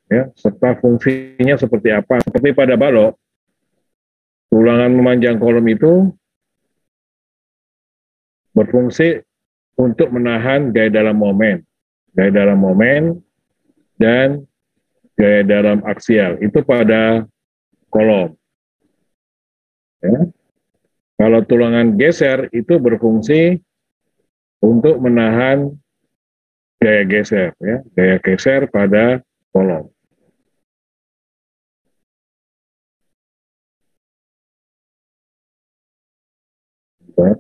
ya, serta fungsinya seperti apa. Seperti pada balok, tulangan memanjang kolom itu berfungsi untuk menahan gaya dalam momen dan gaya dalam aksial. Itu pada kolom. Ya. Kalau tulangan geser itu berfungsi untuk menahan gaya geser pada kolom. Ya.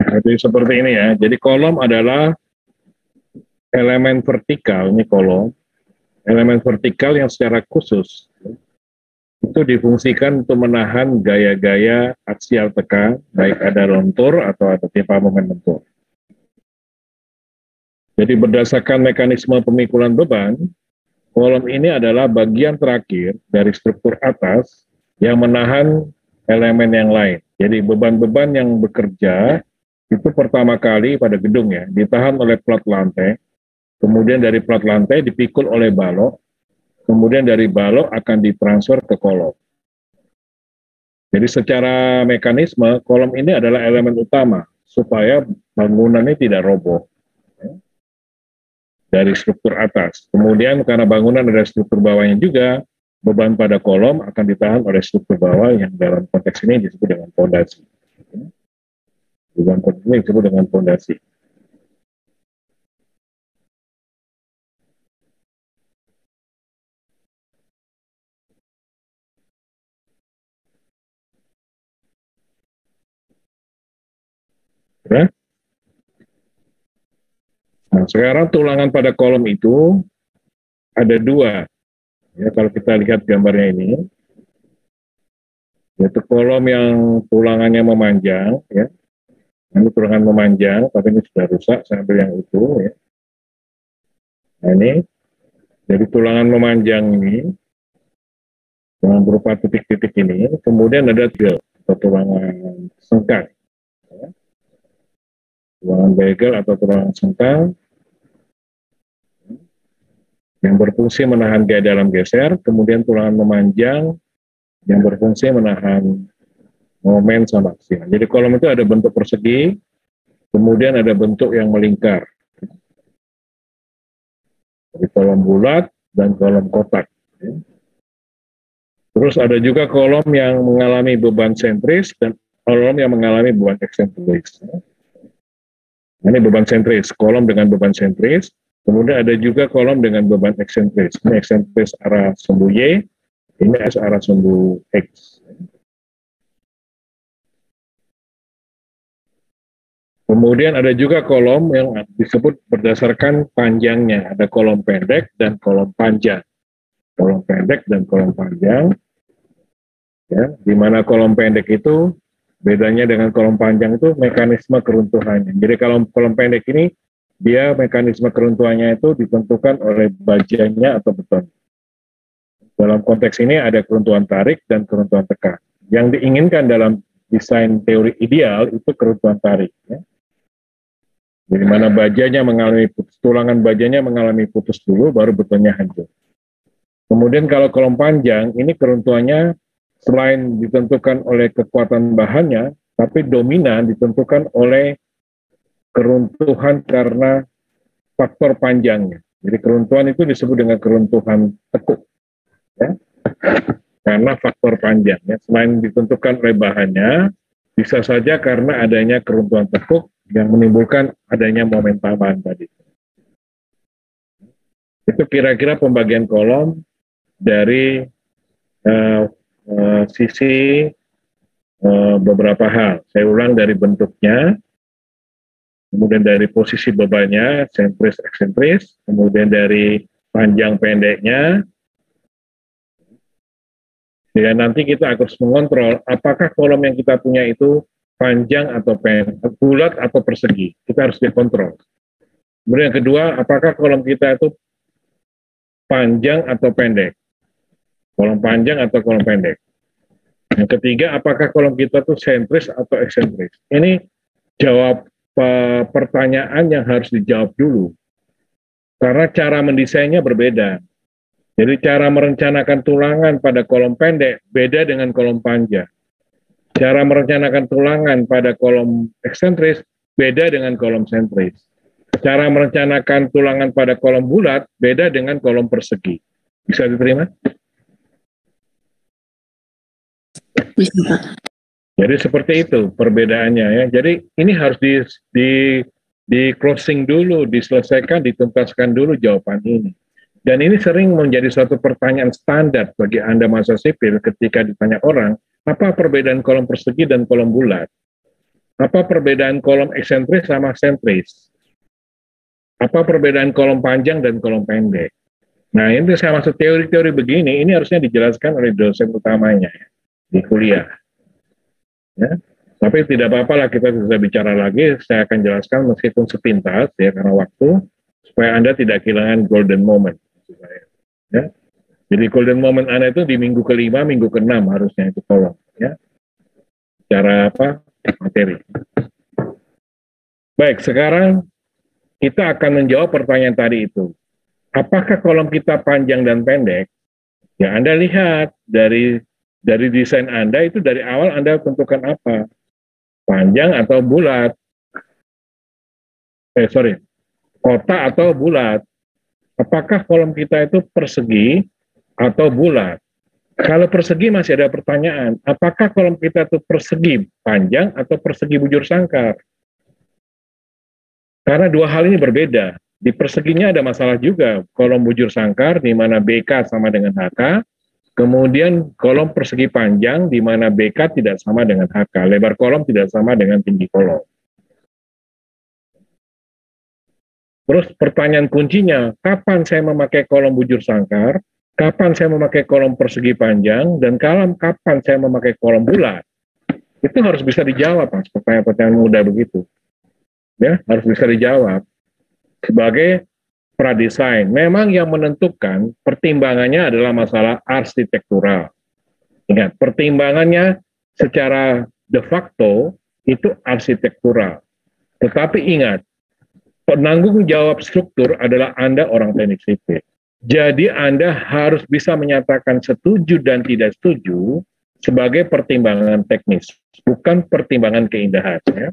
Jadi seperti ini ya. Jadi kolom adalah elemen vertikal, ini kolom. Elemen vertikal yang secara khusus itu difungsikan untuk menahan gaya-gaya aksial tekan, baik ada lentur atau ada timpa momen lentur. Jadi berdasarkan mekanisme pemikulan beban, kolom ini adalah bagian terakhir dari struktur atas yang menahan elemen yang lain. Jadi beban-beban yang bekerja itu pertama kali pada gedung ya, ditahan oleh plat lantai, kemudian dari plat lantai dipikul oleh balok, kemudian dari balok akan ditransfer ke kolom. Jadi secara mekanisme, kolom ini adalah elemen utama supaya bangunan ini tidak roboh dari struktur atas. Kemudian karena bangunan ada struktur bawahnya juga, beban pada kolom akan ditahan oleh struktur bawah yang dalam konteks ini disebut dengan fondasi. Beban konteks ini disebut dengan fondasi. Ya. Nah, sekarang tulangan pada kolom itu ada dua. Ya, kalau kita lihat gambarnya ini, yaitu kolom yang tulangannya memanjang, ya. Ini tulangan memanjang, tapi ini sudah rusak, saya ambil yang utuh, ya. Nah ini, jadi tulangan memanjang ini, yang berupa titik-titik ini, kemudian ada bagel atau tulangan sengkang, ya. Tulangan bagel atau tulangan sengkang, yang berfungsi menahan gaya dalam geser, kemudian tulangan memanjang yang berfungsi menahan momen sama aksial. Jadi kolom itu ada bentuk persegi, kemudian ada bentuk yang melingkar. Jadi kolom bulat dan kolom kotak. Terus ada juga kolom yang mengalami beban sentris dan kolom yang mengalami beban eksentris. Ini beban sentris, kolom dengan beban sentris. Kemudian ada juga kolom dengan beban eksentris. Ini eksentris arah sumbu Y, ini arah sumbu X. Kemudian ada juga kolom yang disebut berdasarkan panjangnya. Ada kolom pendek dan kolom panjang. Kolom pendek dan kolom panjang. Ya, di mana kolom pendek itu bedanya dengan kolom panjang itu mekanisme keruntuhannya. Jadi kalau kolom pendek ini dia mekanisme keruntuhannya itu ditentukan oleh bajanya atau beton. Dalam konteks ini ada keruntuhan tarik dan keruntuhan tekan. Yang diinginkan dalam desain teori ideal itu keruntuhan tarik. Ya. Di mana bajanya mengalami putus, tulangan bajanya mengalami putus dulu, baru betonnya hancur. Kemudian kalau kolom panjang, ini keruntuhannya selain ditentukan oleh kekuatan bahannya, tapi dominan ditentukan oleh keruntuhan karena faktor panjangnya. Jadi keruntuhan itu disebut dengan keruntuhan tekuk, ya, karena faktor panjang. Ya. Selain ditentukan oleh bahannya, bisa saja karena adanya keruntuhan tekuk yang menimbulkan adanya momen tambahan tadi. Itu kira-kira pembagian kolom dari sisi beberapa hal. Saya ulang dari bentuknya, kemudian dari posisi bebannya, sentris eksentris, kemudian dari panjang pendeknya. Dan nanti kita harus mengontrol apakah kolom yang kita punya itu panjang atau pendek, bulat atau persegi. Kita harus dikontrol. Kemudian yang kedua, apakah kolom kita itu panjang atau pendek? Kolom panjang atau kolom pendek? Yang ketiga, apakah kolom kita itu sentris atau eksentris? Ini jawab pertanyaan yang harus dijawab dulu. Karena cara mendesainnya berbeda. Jadi cara merencanakan tulangan pada kolom pendek beda dengan kolom panjang. Cara merencanakan tulangan pada kolom eksentris beda dengan kolom sentris. Cara merencanakan tulangan pada kolom bulat beda dengan kolom persegi. Bisa diterima? Bisa, Pak. Jadi seperti itu perbedaannya ya. Jadi ini harus di closing dulu, diselesaikan, dituntaskan dulu jawaban ini. Dan ini sering menjadi suatu pertanyaan standar bagi Anda mahasiswa sipil ketika ditanya orang, apa perbedaan kolom persegi dan kolom bulat? Apa perbedaan kolom eksentris sama sentris? Apa perbedaan kolom panjang dan kolom pendek? Nah, ini saya maksud teori-teori begini, ini harusnya dijelaskan oleh dosen utamanya ya, di kuliah. Ya. Tapi tidak apa-apa lah kita bisa bicara lagi, saya akan jelaskan meskipun sepintas ya karena waktu, supaya Anda tidak kehilangan golden moment. Ya. Jadi golden moment Anda itu di minggu ke-5, minggu ke-6 harusnya itu tolong. Ya. Cara apa? Materi. Baik, sekarang kita akan menjawab pertanyaan tadi itu. Apakah kolom kita panjang dan pendek? Ya Anda lihat dari desain Anda itu dari awal Anda tentukan apa? Panjang atau bulat? Kotak atau bulat? Apakah kolom kita itu persegi atau bulat? Kalau persegi masih ada pertanyaan, apakah kolom kita itu persegi panjang atau persegi bujur sangkar? Karena dua hal ini berbeda. Di perseginya ada masalah juga, kolom bujur sangkar di mana BK sama dengan HK, kemudian kolom persegi panjang di mana BK tidak sama dengan HK, lebar kolom tidak sama dengan tinggi kolom. Terus pertanyaan kuncinya, kapan saya memakai kolom bujur sangkar, kapan saya memakai kolom persegi panjang, dan kapan saya memakai kolom bulat? Itu harus bisa dijawab, Mas, pertanyaan-pertanyaan mudah begitu. Ya, harus bisa dijawab. Sebagai pradesain, memang yang menentukan pertimbangannya adalah masalah arsitektural. Ingat, pertimbangannya secara de facto itu arsitektural. Tetapi ingat, penanggung jawab struktur adalah Anda orang teknik sipil. Jadi Anda harus bisa menyatakan setuju dan tidak setuju sebagai pertimbangan teknis, bukan pertimbangan keindahan. Ya.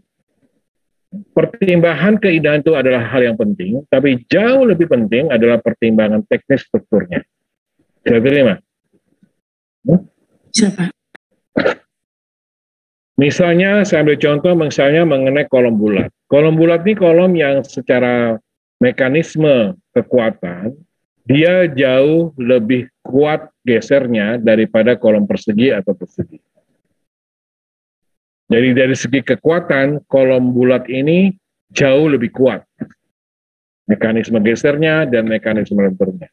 Pertimbangan keindahan itu adalah hal yang penting, tapi jauh lebih penting adalah pertimbangan teknis strukturnya. Bisa terima? Bisa, Pak. Misalnya, saya ambil contoh misalnya mengenai kolom bulat. Kolom bulat ini kolom yang secara mekanisme kekuatan, dia jauh lebih kuat gesernya daripada kolom persegi atau persegi. Jadi dari segi kekuatan, kolom bulat ini jauh lebih kuat. Mekanisme gesernya dan mekanisme lenturnya.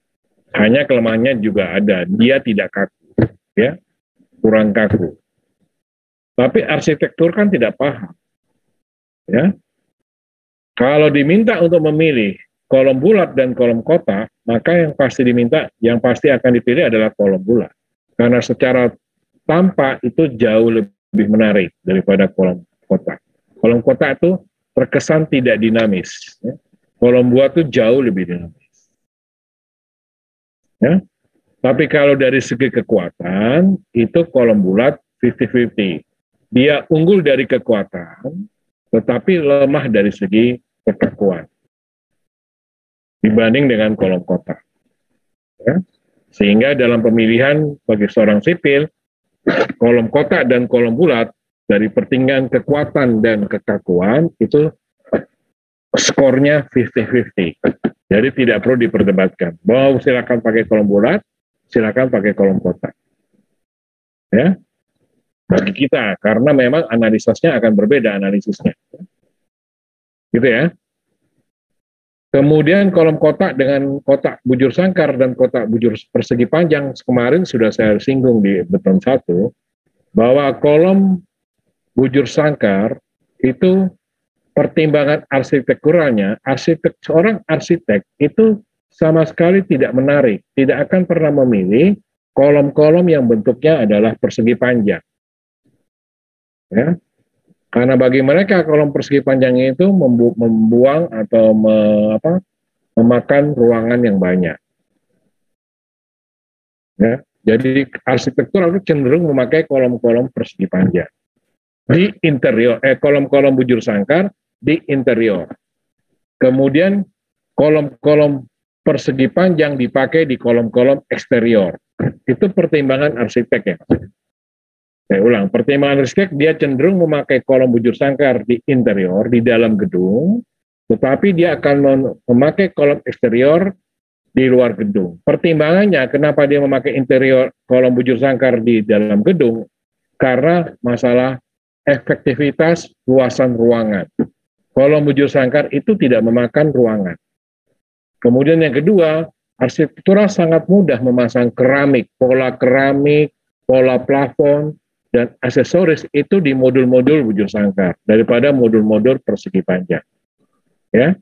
Hanya kelemahannya juga ada, dia tidak kaku, ya, kurang kaku. Tapi arsitektur kan tidak paham, ya. Kalau diminta untuk memilih kolom bulat dan kolom kotak, maka yang pasti akan dipilih adalah kolom bulat. Karena secara tampak itu jauh lebih menarik daripada kolom kotak. Kolom kotak itu terkesan tidak dinamis, ya. Kolom bulat itu jauh lebih dinamis. Ya. Tapi kalau dari segi kekuatan, itu kolom bulat 50-50. Dia unggul dari kekuatan, tetapi lemah dari segi kekakuan dibanding dengan kolom kotak. Ya. Sehingga dalam pemilihan bagi seorang sipil, kolom kotak dan kolom bulat dari pertinggaan kekuatan dan kekakuan itu skornya 50-50. Jadi tidak perlu diperdebatkan. Bahwa silakan pakai kolom bulat, silakan pakai kolom kotak. Ya, bagi kita, karena memang analisisnya akan berbeda analisisnya. Gitu ya. Kemudian kolom kotak dengan kotak bujur sangkar dan kotak bujur persegi panjang, kemarin sudah saya singgung di beton 1, bahwa kolom bujur sangkar itu pertimbangan arsitekturalnya, seorang arsitek itu sama sekali tidak menarik, tidak akan pernah memilih kolom-kolom yang bentuknya adalah persegi panjang. Ya. Karena bagi mereka kolom persegi panjang itu membuang atau memakan ruangan yang banyak. Ya. Jadi arsitektur itu cenderung memakai kolom-kolom persegi panjang. Di interior, kolom-kolom bujur sangkar di interior. Kemudian kolom-kolom persegi panjang dipakai di kolom-kolom eksterior. Itu pertimbangan arsitek ya. Saya ulang, pertimbangan arsitek dia cenderung memakai kolom bujur sangkar di interior, di dalam gedung, tetapi dia akan memakai kolom eksterior di luar gedung. Pertimbangannya kenapa dia memakai interior kolom bujur sangkar di dalam gedung? Karena masalah efektivitas luasan ruangan. Kolom bujur sangkar itu tidak memakan ruangan. Kemudian yang kedua, arsitektural sangat mudah memasang keramik, pola plafon, dan aksesoris itu di modul-modul bujur sangkar daripada modul-modul persegi panjang. Ya.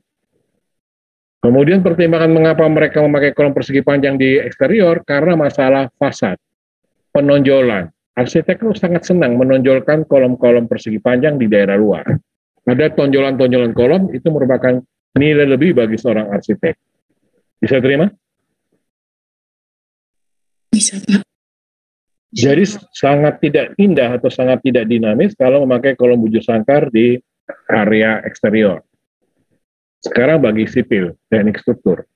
Kemudian pertimbangan mengapa mereka memakai kolom persegi panjang di eksterior karena masalah fasad, penonjolan. Arsitek itu sangat senang menonjolkan kolom-kolom persegi panjang di daerah luar. Ada tonjolan-tonjolan kolom itu merupakan nilai lebih bagi seorang arsitek. Bisa terima? Bisa, Pak. Jadi sangat tidak indah atau sangat tidak dinamis kalau memakai kolom bujur sangkar di area eksterior. Sekarang bagi sipil, teknik struktur.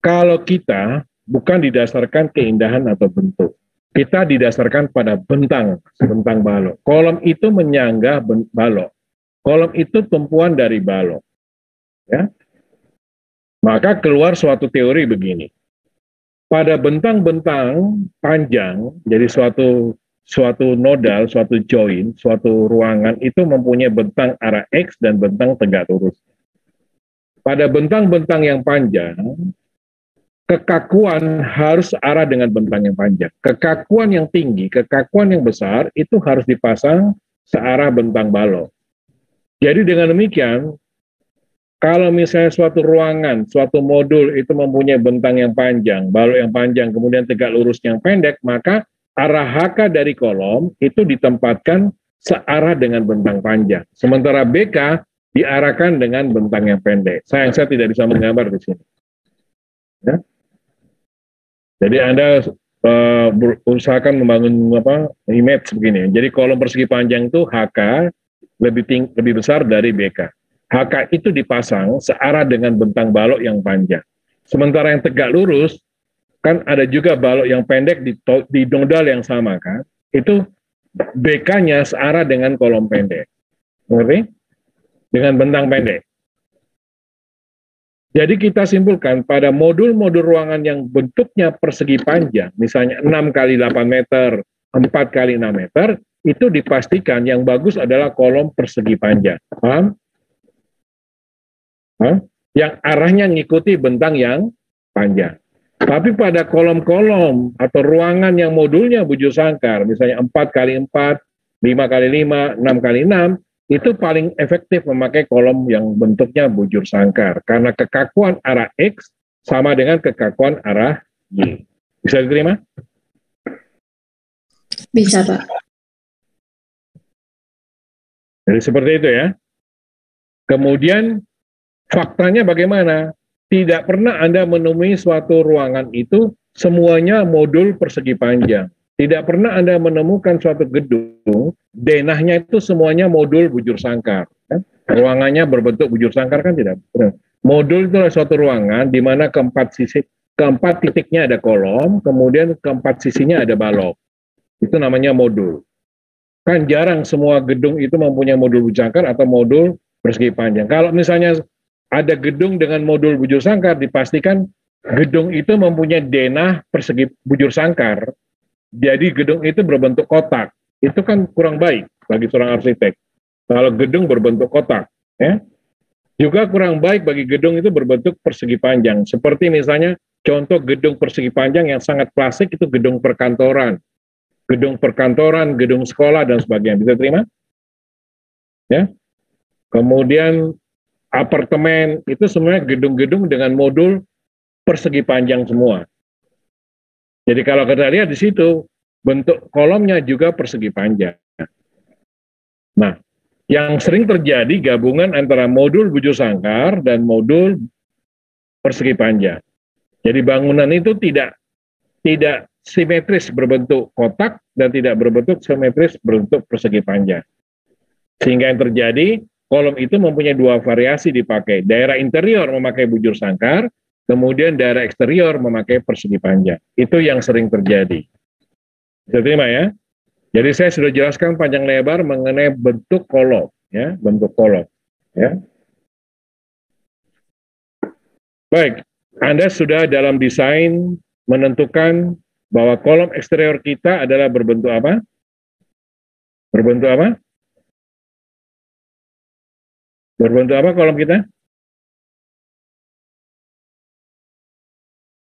Kalau kita bukan didasarkan keindahan atau bentuk, kita didasarkan pada bentang balok. Kolom itu menyangga balok. Kolom itu tumpuan dari balok. Ya. Maka keluar suatu teori begini. Pada bentang-bentang panjang, jadi suatu nodal, suatu join, suatu ruangan itu mempunyai bentang arah X dan bentang tegak lurus. Pada bentang-bentang yang panjang, kekakuan harus arah dengan bentang yang panjang. Kekakuan yang tinggi, kekakuan yang besar, itu harus dipasang searah bentang balok. Jadi dengan demikian, kalau misalnya suatu ruangan, suatu modul itu mempunyai bentang yang panjang, balok yang panjang, kemudian tegak lurus yang pendek, maka arah HK dari kolom itu ditempatkan searah dengan bentang panjang. Sementara BK diarahkan dengan bentang yang pendek. Sayang saya tidak bisa menggambar di sini. Ya. Jadi Anda usahakan membangun image begini. Jadi kolom persegi panjang itu HK lebih besar dari BK. HK itu dipasang searah dengan bentang balok yang panjang. Sementara yang tegak lurus, kan ada juga balok yang pendek di nodal yang sama kan. Itu BK-nya searah dengan kolom pendek. Mengerti? Dengan bentang pendek. Jadi kita simpulkan pada modul-modul ruangan yang bentuknya persegi panjang, misalnya 6 kali 8 meter, 4 kali 6 meter, itu dipastikan yang bagus adalah kolom persegi panjang. Paham? Yang arahnya ngikuti bentang yang panjang. Tapi pada kolom-kolom atau ruangan yang modulnya bujur sangkar, misalnya 4 kali 4, 5 kali 5, 6 kali 6, itu paling efektif memakai kolom yang bentuknya bujur sangkar. Karena kekakuan arah X sama dengan kekakuan arah Y. Bisa diterima? Bisa, Pak. Jadi seperti itu ya. Kemudian faktanya bagaimana? Tidak pernah Anda menemui suatu ruangan itu semuanya modul persegi panjang. Tidak pernah Anda menemukan suatu gedung, denahnya itu semuanya modul bujur sangkar. Ruangannya berbentuk bujur sangkar kan tidak pernah. Modul itu adalah suatu ruangan di mana keempat titiknya ada kolom, kemudian keempat sisinya ada balok. Itu namanya modul. Kan jarang semua gedung itu mempunyai modul bujur sangkar atau modul persegi panjang. Kalau misalnya ada gedung dengan modul bujur sangkar, dipastikan gedung itu mempunyai denah persegi bujur sangkar. Jadi gedung itu berbentuk kotak. Itu kan kurang baik bagi seorang arsitek. Kalau gedung berbentuk kotak, ya. Juga kurang baik bagi gedung itu berbentuk persegi panjang. Seperti misalnya contoh gedung persegi panjang yang sangat klasik itu gedung perkantoran. Gedung perkantoran, gedung sekolah dan sebagainya. Bisa terima? Ya. Kemudian apartemen itu sebenarnya gedung-gedung dengan modul persegi panjang semua. Jadi kalau kita lihat di situ bentuk kolomnya juga persegi panjang. Nah, yang sering terjadi gabungan antara modul bujur sangkar dan modul persegi panjang. Jadi bangunan itu tidak simetris berbentuk kotak dan tidak berbentuk simetris berbentuk persegi panjang. Sehingga yang terjadi kolom itu mempunyai dua variasi dipakai. Daerah interior memakai bujur sangkar, kemudian daerah eksterior memakai persegi panjang. Itu yang sering terjadi. Bisa terima ya? Jadi saya sudah jelaskan panjang lebar mengenai bentuk kolom, ya, bentuk kolom. Ya. Baik, Anda sudah dalam desain menentukan bahwa kolom eksterior kita adalah berbentuk apa? Berbentuk apa? Berbentuk apa kolom kita?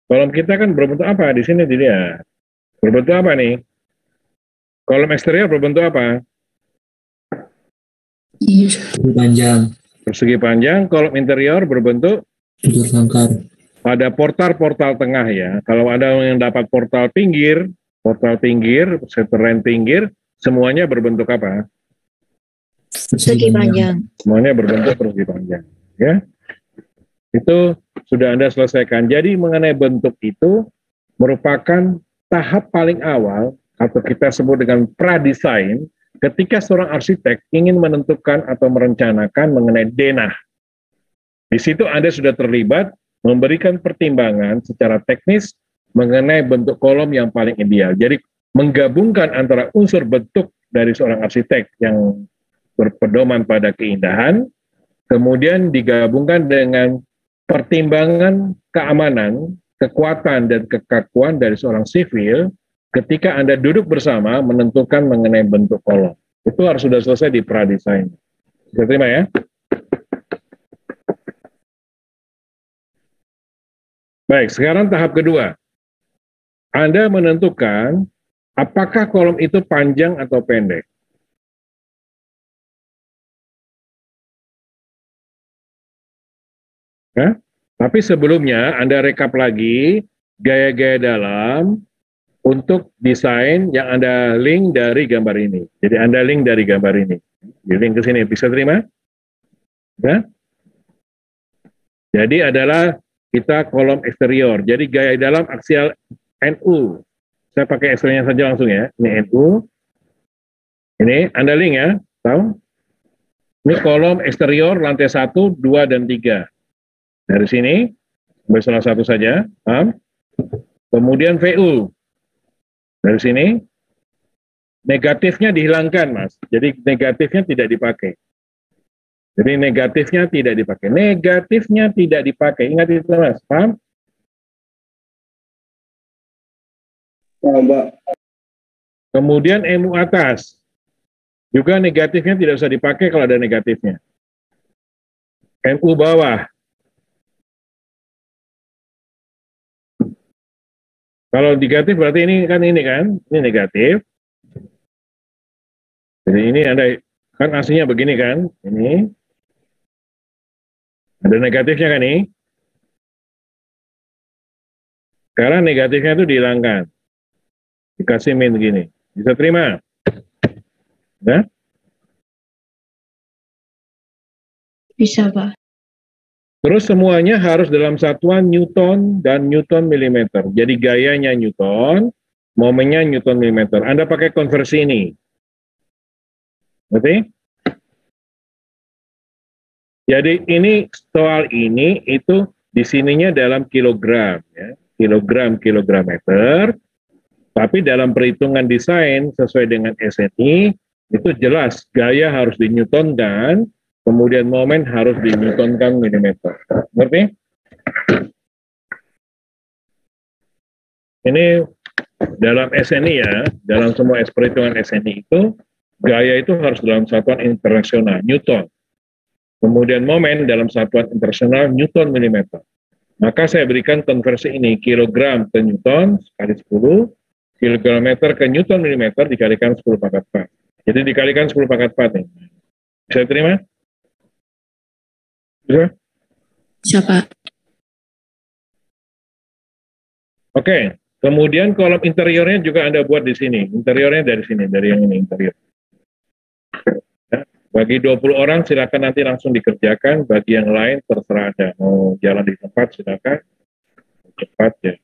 Kolom kita kan berbentuk apa? Di sini dilihat. Berbentuk apa nih? Kolom eksterior berbentuk apa? Panjang. Persegi panjang. Kolom interior berbentuk Bujur sangkar. ada portal-portal tengah ya. Kalau ada yang dapat portal pinggir, seteren pinggir, semuanya berbentuk apa? Persegi panjang. Semuanya berbentuk persegi panjang. Ya, itu sudah Anda selesaikan. Jadi mengenai bentuk itu merupakan tahap paling awal atau kita sebut dengan pradesain ketika seorang arsitek ingin menentukan atau merencanakan mengenai denah. Di situ Anda sudah terlibat memberikan pertimbangan secara teknis mengenai bentuk kolom yang paling ideal. Jadi menggabungkan antara unsur bentuk dari seorang arsitek yang berpedoman pada keindahan, kemudian digabungkan dengan pertimbangan keamanan, kekuatan, dan kekakuan dari seorang sipil ketika Anda duduk bersama menentukan mengenai bentuk kolom. Itu harus sudah selesai di pradesain. Bisa terima ya? Baik, sekarang tahap kedua. Anda menentukan apakah kolom itu panjang atau pendek. Ya? Tapi sebelumnya Anda rekap lagi gaya-gaya dalam untuk desain yang Anda link dari gambar ini. Jadi Anda link dari gambar ini. Di link ke sini, bisa terima? Ya? Jadi adalah kita kolom eksterior. Jadi gaya dalam aksial NU. Saya pakai Excel-nya saja langsung ya. Ini NU. Ini Anda link ya. Tahu? Ini kolom eksterior lantai 1, 2, dan 3. Dari sini, sampai salah satu saja. Paham? Kemudian VU. Dari sini, negatifnya dihilangkan, Mas. Jadi negatifnya tidak dipakai. Jadi negatifnya tidak dipakai. Negatifnya tidak dipakai. Ingat itu, Mas. Paham? Ya, Mbak. Kemudian MU atas. Juga negatifnya tidak usah dipakai kalau ada negatifnya. MU bawah. Kalau negatif berarti ini kan, ini negatif. Jadi ini ada, kan aslinya begini kan, ini. Ada negatifnya kan ini. Sekarang negatifnya itu dihilangkan. Dikasih min gini. Bisa terima? Ya? Bisa, Pak. Terus semuanya harus dalam satuan Newton dan Newton milimeter. Jadi gayanya Newton, momennya Newton milimeter. Anda pakai konversi ini. Berarti? Jadi ini soal ini itu di sininya dalam kilogram, ya. Kilogram meter. Tapi dalam perhitungan desain sesuai dengan SNI itu jelas gaya harus di Newton dan kemudian momen harus di Newtonkan milimeter. Ngerti? Ini dalam SNI ya, dalam semua perhitungan SNI itu, gaya itu harus dalam satuan internasional, Newton. Kemudian momen dalam satuan internasional, Newton milimeter. Maka saya berikan konversi ini, kilogram ke Newton kali 10, kilometer ke Newton milimeter dikalikan 10 pangkat 4. Jadi dikalikan 10 pangkat 4 nih. Bisa terima? Bisa? Bisa, Pak. Oke, kemudian kolom interiornya juga Anda buat di sini. Interiornya dari sini, dari yang ini interior. Ya, bagi 20 orang silakan nanti langsung dikerjakan, bagi yang lain terserah Anda. Mau jalan di tempat silakan. Cepat ya.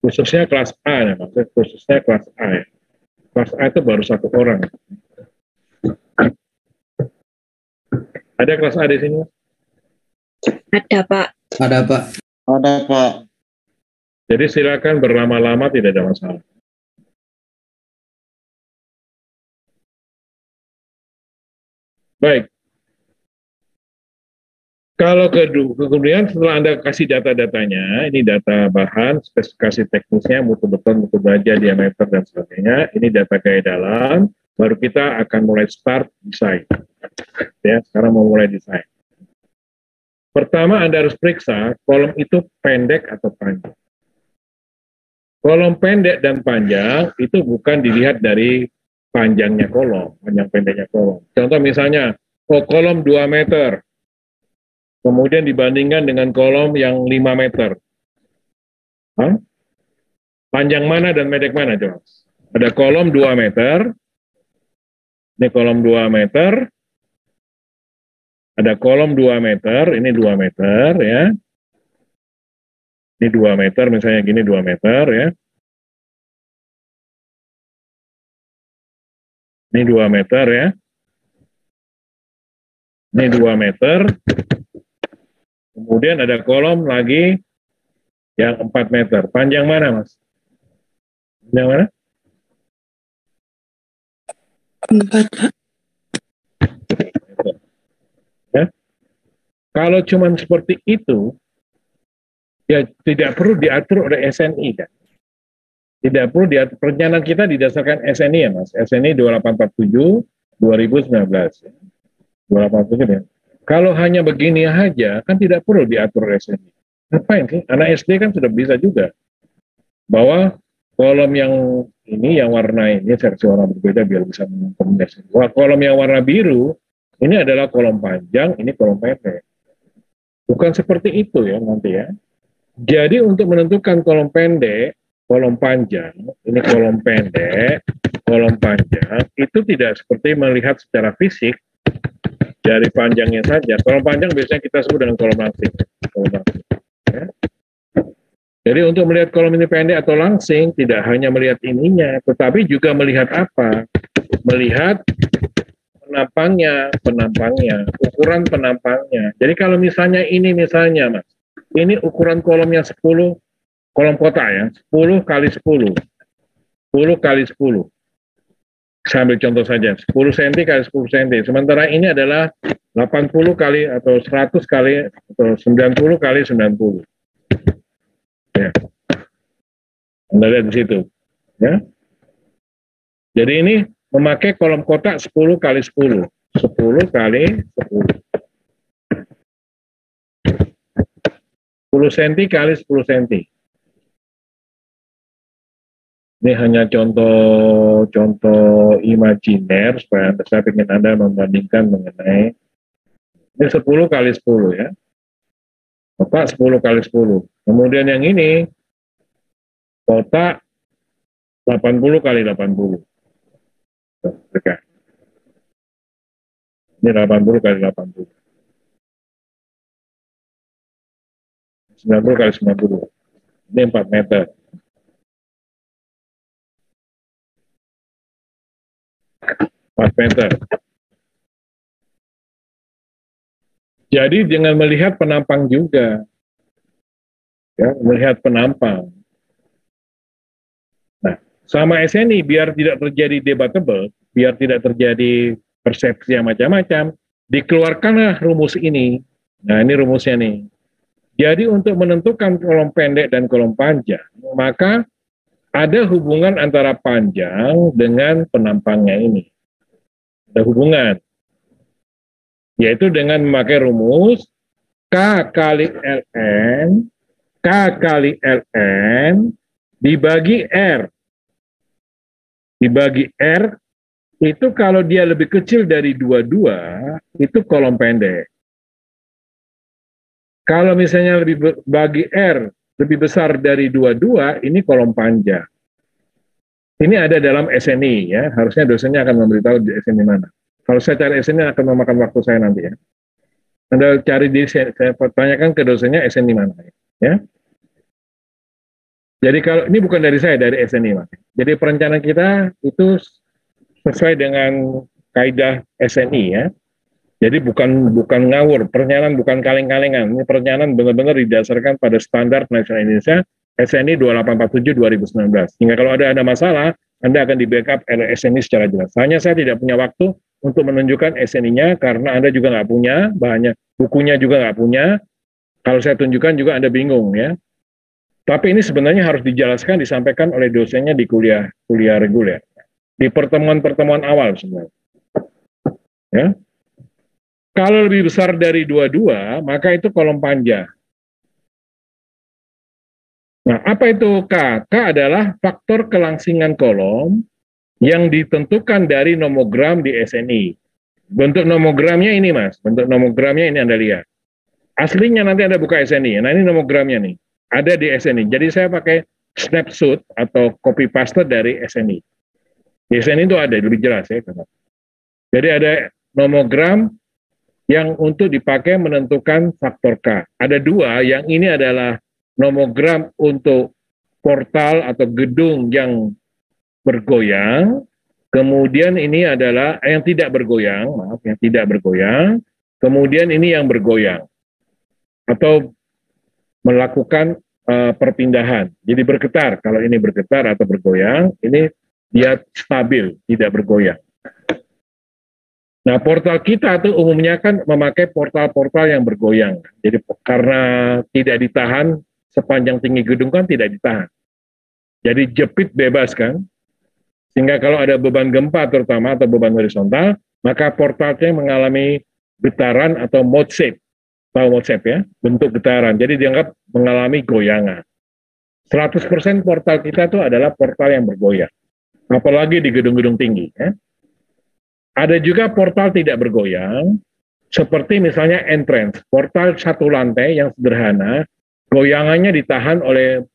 Khususnya kelas A, ya, maksudnya khususnya kelas A. Ya. Kelas A itu baru 1 orang. Ada kelas A di sini? Ada, Pak. Ada, Pak. Ada, Pak. Jadi silakan berlama-lama, tidak ada masalah. Baik. Kalau kemudian setelah Anda kasih data-datanya, ini data bahan, spesifikasi teknisnya, mutu beton, mutu baja, diameter, dan sebagainya, ini data gaya dalam, baru kita akan mulai start desain. Ya, sekarang mau mulai desain. Pertama Anda harus periksa kolom itu pendek atau panjang. Kolom pendek dan panjang itu bukan dilihat dari panjangnya kolom, panjang pendeknya kolom. Contoh misalnya, kolom 2 meter, kemudian dibandingkan dengan kolom yang 5 meter. Hah? Panjang mana dan pendek mana coba? Ada kolom 2 meter, ini kolom 2 meter, ada kolom 2 meter, ini 2 meter ya. Ini 2 meter, misalnya gini 2 meter ya. Ini 2 meter ya. Ini 2 meter. Kemudian ada kolom lagi yang 4 meter. Panjang mana, Mas? Panjang mana? 4, Pak. Ya. Kalau cuma seperti itu, ya tidak perlu diatur oleh SNI kan. Tidak perlu diatur. Perencanaan kita didasarkan SNI ya Mas. SNI 2847 2019. 2847 ya. Kalau hanya begini aja, kan tidak perlu diatur oleh SNI. Ngapain sih? Anak SD kan sudah bisa juga. Bahwa kolom yang ini, yang warna ini, versi warna berbeda biar bisa mengkombinasi. Kolom yang warna biru, ini adalah kolom panjang, ini kolom pendek. Bukan seperti itu ya nanti ya. Jadi untuk menentukan kolom pendek, kolom panjang, ini kolom pendek, kolom panjang, itu tidak seperti melihat secara fisik dari panjangnya saja. Kolom panjang biasanya kita sebut dengan kolom langsing. Kolom langsing ya. Jadi untuk melihat kolom ini pendek atau langsing, tidak hanya melihat ininya, tetapi juga melihat apa? Melihat penampangnya, ukuran penampangnya. Jadi kalau misalnya ini Mas, ini ukuran kolomnya 10, kolom kota ya, 10 kali 10, 10 kali 10. Saya ambil contoh saja, 10 cm kali 10 cm. Sementara ini adalah 80 kali atau 100 kali atau 90 kali 90. Ya. Anda lihat di situ. Ya. Jadi ini memakai kolom kotak 10 kali 10. 10 kali 10. 10 cm kali 10 cm. Ini hanya contoh imajiner supaya saya ingin Anda membandingkan mengenai ini 10 kali 10 ya. Kotak 10 kali 10. Kemudian yang ini kotak 80 kali 80. Ini 80 kali 80. 90 kali 90. Ini 4 meter. Jadi dengan melihat penampang juga, ya, melihat penampang. Nah, sama SNI biar tidak terjadi debatable, biar tidak terjadi persepsi yang macam-macam, dikeluarkanlah rumus ini. Nah, ini rumusnya nih. Jadi untuk menentukan kolom pendek dan kolom panjang, maka ada hubungan antara panjang dengan penampangnya ini. Ada hubungan. Yaitu dengan memakai rumus K kali Ln dibagi R. Dibagi R, itu kalau dia lebih kecil dari 22, itu kolom pendek. Kalau misalnya bagi R lebih besar dari 22, ini kolom panjang. Ini ada dalam SNI ya, harusnya dosennya akan memberitahu di SNI mana. Kalau saya cari SNI akan memakan waktu saya nanti ya. Anda cari saya tanyakan ke dosennya SNI mana ya. Jadi kalau ini bukan dari saya, dari SNI Mas. Jadi perencanaan kita itu sesuai dengan kaidah SNI ya. Jadi bukan ngawur, perencanaan bukan kaleng-kalengan. Ini perencanaan benar-benar didasarkan pada standar nasional Indonesia SNI 2847 2019. Sehingga kalau ada masalah, Anda akan di backup oleh SNI secara jelas. Hanya saya tidak punya waktu untuk menunjukkan SNI-nya karena Anda juga nggak punya, bahannya bukunya juga nggak punya. Kalau saya tunjukkan juga Anda bingung ya. Tapi ini sebenarnya harus dijelaskan, disampaikan oleh dosennya di kuliah reguler. Di pertemuan-pertemuan awal sebenarnya. Ya. Kalau lebih besar dari 22, maka itu kolom panjang. Nah, apa itu K? K adalah faktor kelangsingan kolom yang ditentukan dari nomogram di SNI. Bentuk nomogramnya ini, Mas. Bentuk nomogramnya ini Anda lihat. Aslinya nanti Anda buka SNI. Nah, ini nomogramnya nih. Ada di SNI. Jadi saya pakai snapshot atau copy paste dari SNI. Di SNI itu ada, lebih jelas ya. Jadi ada nomogram yang untuk dipakai menentukan faktor K. Ada dua, yang ini adalah nomogram untuk portal atau gedung yang bergoyang, kemudian ini adalah yang tidak bergoyang, yang tidak bergoyang, kemudian ini yang bergoyang, atau melakukan perpindahan. Jadi bergetar, kalau ini bergetar atau bergoyang, ini dia stabil, tidak bergoyang. Nah, portal kita tuh umumnya kan memakai portal-portal yang bergoyang. Jadi karena tidak ditahan sepanjang tinggi gedung kan tidak ditahan. Jadi jepit bebas kan. Sehingga kalau ada beban gempa terutama atau beban horizontal, maka portalnya mengalami getaran atau mode shape. Tahu mode shape ya? Bentuk getaran. Jadi dianggap mengalami goyangan. 100% portal kita itu adalah portal yang bergoyang. Apalagi di gedung-gedung tinggi ya. Ada juga portal tidak bergoyang, seperti misalnya entrance, portal satu lantai yang sederhana, goyangannya ditahan oleh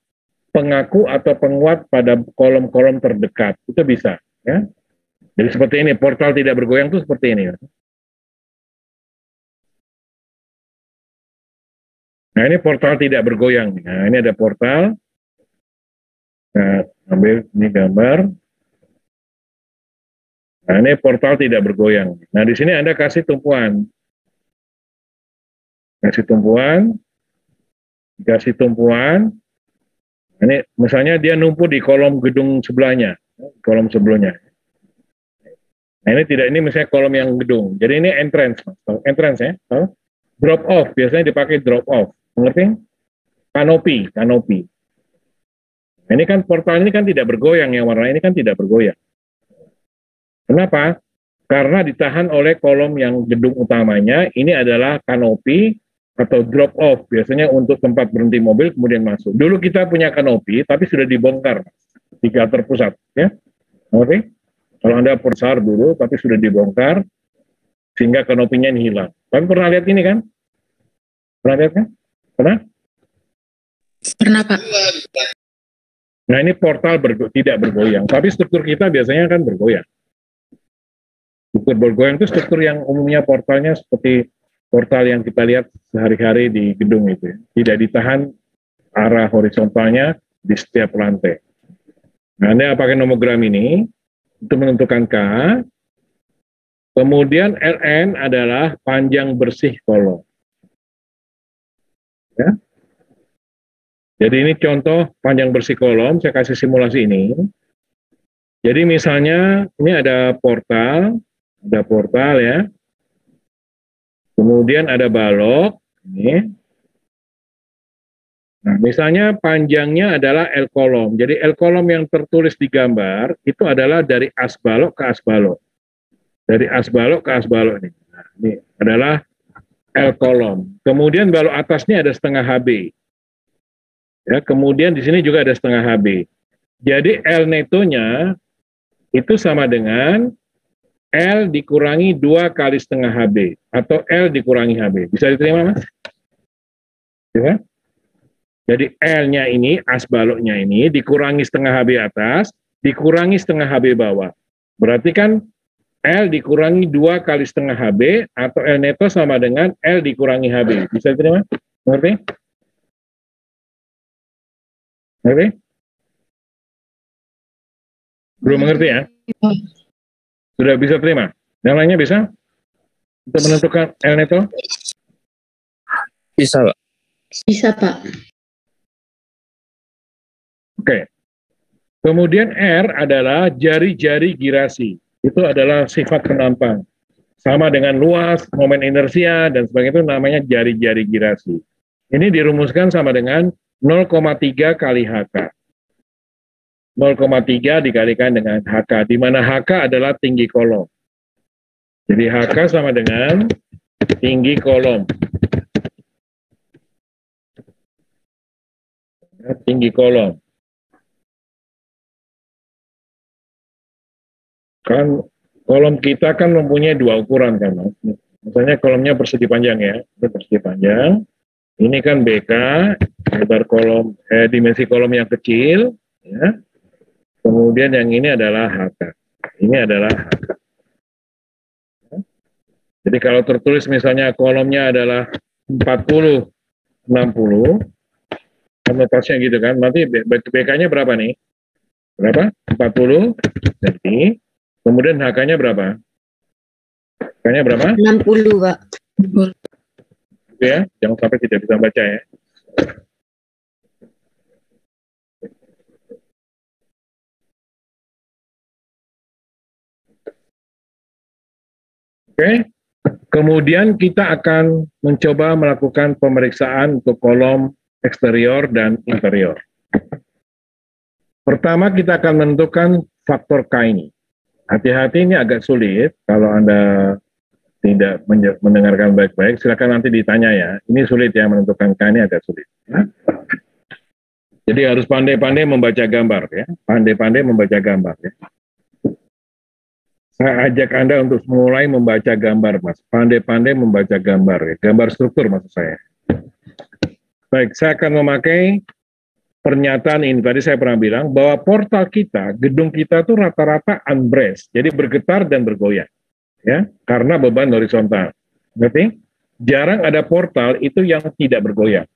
pengaku atau penguat pada kolom-kolom terdekat, itu bisa. Ya. Jadi seperti ini, portal tidak bergoyang itu seperti ini. Nah ini portal tidak bergoyang. Nah ini ada portal, nah, ambil ini gambar. Nah, ini portal tidak bergoyang. Nah, di sini Anda kasih tumpuan. Kasih tumpuan. Kasih tumpuan. Nah, ini misalnya dia numpuk di kolom gedung sebelahnya. Kolom sebelumnya. Nah, ini misalnya kolom yang gedung. Jadi ini entrance. Entrance ya. Drop off. Biasanya dipakai drop off. Mengerti? Kanopi. Ini kan portal ini kan tidak bergoyang, yang warna ini kan tidak bergoyang. Kenapa? Karena ditahan oleh kolom yang gedung utamanya, ini adalah kanopi atau drop off, biasanya untuk tempat berhenti mobil kemudian masuk. Dulu kita punya kanopi, tapi sudah dibongkar di gutter pusat. Ya. Oke? Kalau Anda besar dulu, tapi sudah dibongkar, sehingga kanopinya ini hilang. Tapi pernah lihat ini kan? Pernah lihat kan? Pernah? Pernah, Pak. Nah ini portal tidak bergoyang, tapi struktur kita biasanya kan bergoyang. Struktur bergoyang itu struktur yang umumnya portalnya seperti portal yang kita lihat sehari-hari di gedung itu. Tidak ditahan arah horizontalnya di setiap lantai. Nah, Anda pakai nomogram ini untuk menentukan K. Kemudian LN adalah panjang bersih kolom. Ya. Jadi ini contoh panjang bersih kolom, saya kasih simulasi ini. Jadi misalnya ini ada portal ya. Kemudian ada balok ini. Nah, misalnya panjangnya adalah L kolom. Jadi L kolom yang tertulis di gambar itu adalah dari as balok ke as balok. Dari as balok ke as balok ini. Nah, ini adalah L kolom. Kemudian balok atasnya ada setengah HB. Ya, kemudian di sini juga ada setengah HB. Jadi L netonya itu sama dengan L dikurangi 2 kali setengah HB atau L dikurangi HB. Bisa diterima, Mas? Ya? Jadi L-nya ini, as baloknya ini dikurangi setengah HB atas, dikurangi setengah HB bawah. Berarti kan L dikurangi 2 kali setengah HB atau L neto sama dengan L dikurangi HB. Bisa diterima? Mengerti? Mengerti? Belum mengerti ya? Sudah bisa terima? Yang lainnya bisa? Untuk menentukan L neto? Bisa, Pak. Bisa, Pak. Oke. Kemudian R adalah jari-jari girasi. Itu adalah sifat penampang. Sama dengan luas, momen inersia, dan sebagainya itu namanya jari-jari girasi. Ini dirumuskan sama dengan 0,3 kali HK. 0,3 dikalikan dengan HK, di mana HK adalah tinggi kolom. Jadi HK sama dengan tinggi kolom. Ya, tinggi kolom. Kan kolom kita kan mempunyai 2 ukuran kan, Mas. Misalnya kolomnya persegi panjang ya, ini persegi panjang. Ini kan BK, lebar kolom, dimensi kolom yang kecil, ya. Kemudian yang ini adalah HK. Ini adalah HK. Jadi kalau tertulis misalnya kolomnya adalah 40, 60, anotasinya gitu kan, nanti BK-nya berapa nih? Berapa? 40 cm. Kemudian HK-nya berapa? HK-nya berapa? 60, Pak. Gitu ya, jangan sampai tidak bisa baca ya. Oke, kemudian kita akan mencoba melakukan pemeriksaan untuk kolom eksterior dan interior. Pertama kita akan menentukan faktor K ini. Hati-hati ini agak sulit, kalau Anda tidak mendengarkan baik-baik, silakan nanti ditanya ya. Ini sulit ya, menentukan K ini agak sulit. Ya. Jadi harus pandai-pandai membaca gambar ya, pandai-pandai membaca gambar ya. Saya ajak Anda untuk mulai membaca gambar, Mas. Pandai-pandai membaca gambar, ya. Gambar struktur maksud saya. Baik, saya akan memakai pernyataan ini. Tadi saya pernah bilang bahwa portal kita, gedung kita itu rata-rata unbraced, jadi bergetar dan bergoyang, ya, karena beban horizontal. Berarti jarang ada portal itu yang tidak bergoyang.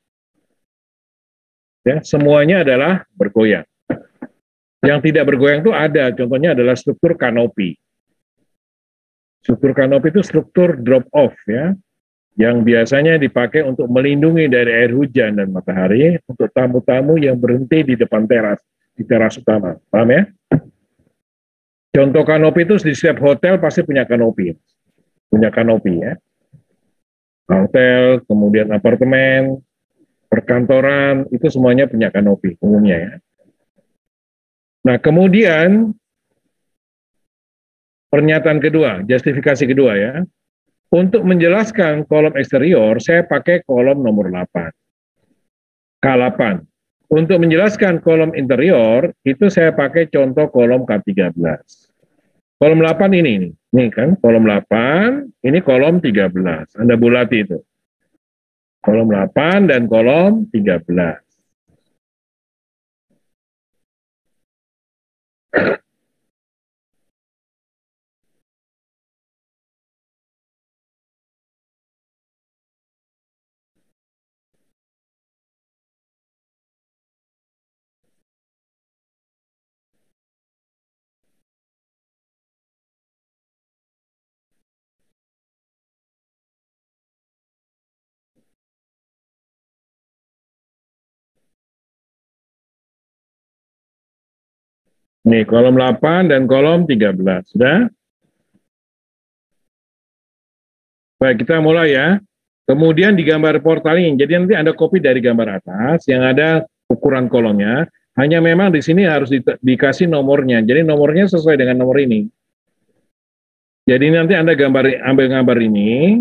Ya, semuanya adalah bergoyang. Yang tidak bergoyang itu ada, contohnya adalah struktur kanopi. Struktur kanopi itu struktur drop off ya, yang biasanya dipakai untuk melindungi dari air hujan dan matahari untuk tamu-tamu yang berhenti di depan teras, di teras utama. Paham ya? Contoh kanopi itu di setiap hotel pasti punya kanopi ya. Hotel, kemudian apartemen, perkantoran, itu semuanya punya kanopi umumnya ya. Nah, kemudian pernyataan kedua, justifikasi kedua ya. Untuk menjelaskan kolom eksterior, saya pakai kolom nomor 8. K8. Untuk menjelaskan kolom interior, itu saya pakai contoh kolom K13. Kolom 8 ini kan kolom 8, ini kolom 13. Anda bulati itu. Kolom 8 dan kolom 13. Nih, kolom 8 dan kolom 13. Sudah? Baik, kita mulai ya. Kemudian di gambar portal ini, jadi nanti Anda copy dari gambar atas yang ada ukuran kolomnya. Hanya memang di sini harus dikasih nomornya. Jadi nomornya sesuai dengan nomor ini. Jadi nanti Anda ambil gambar ini,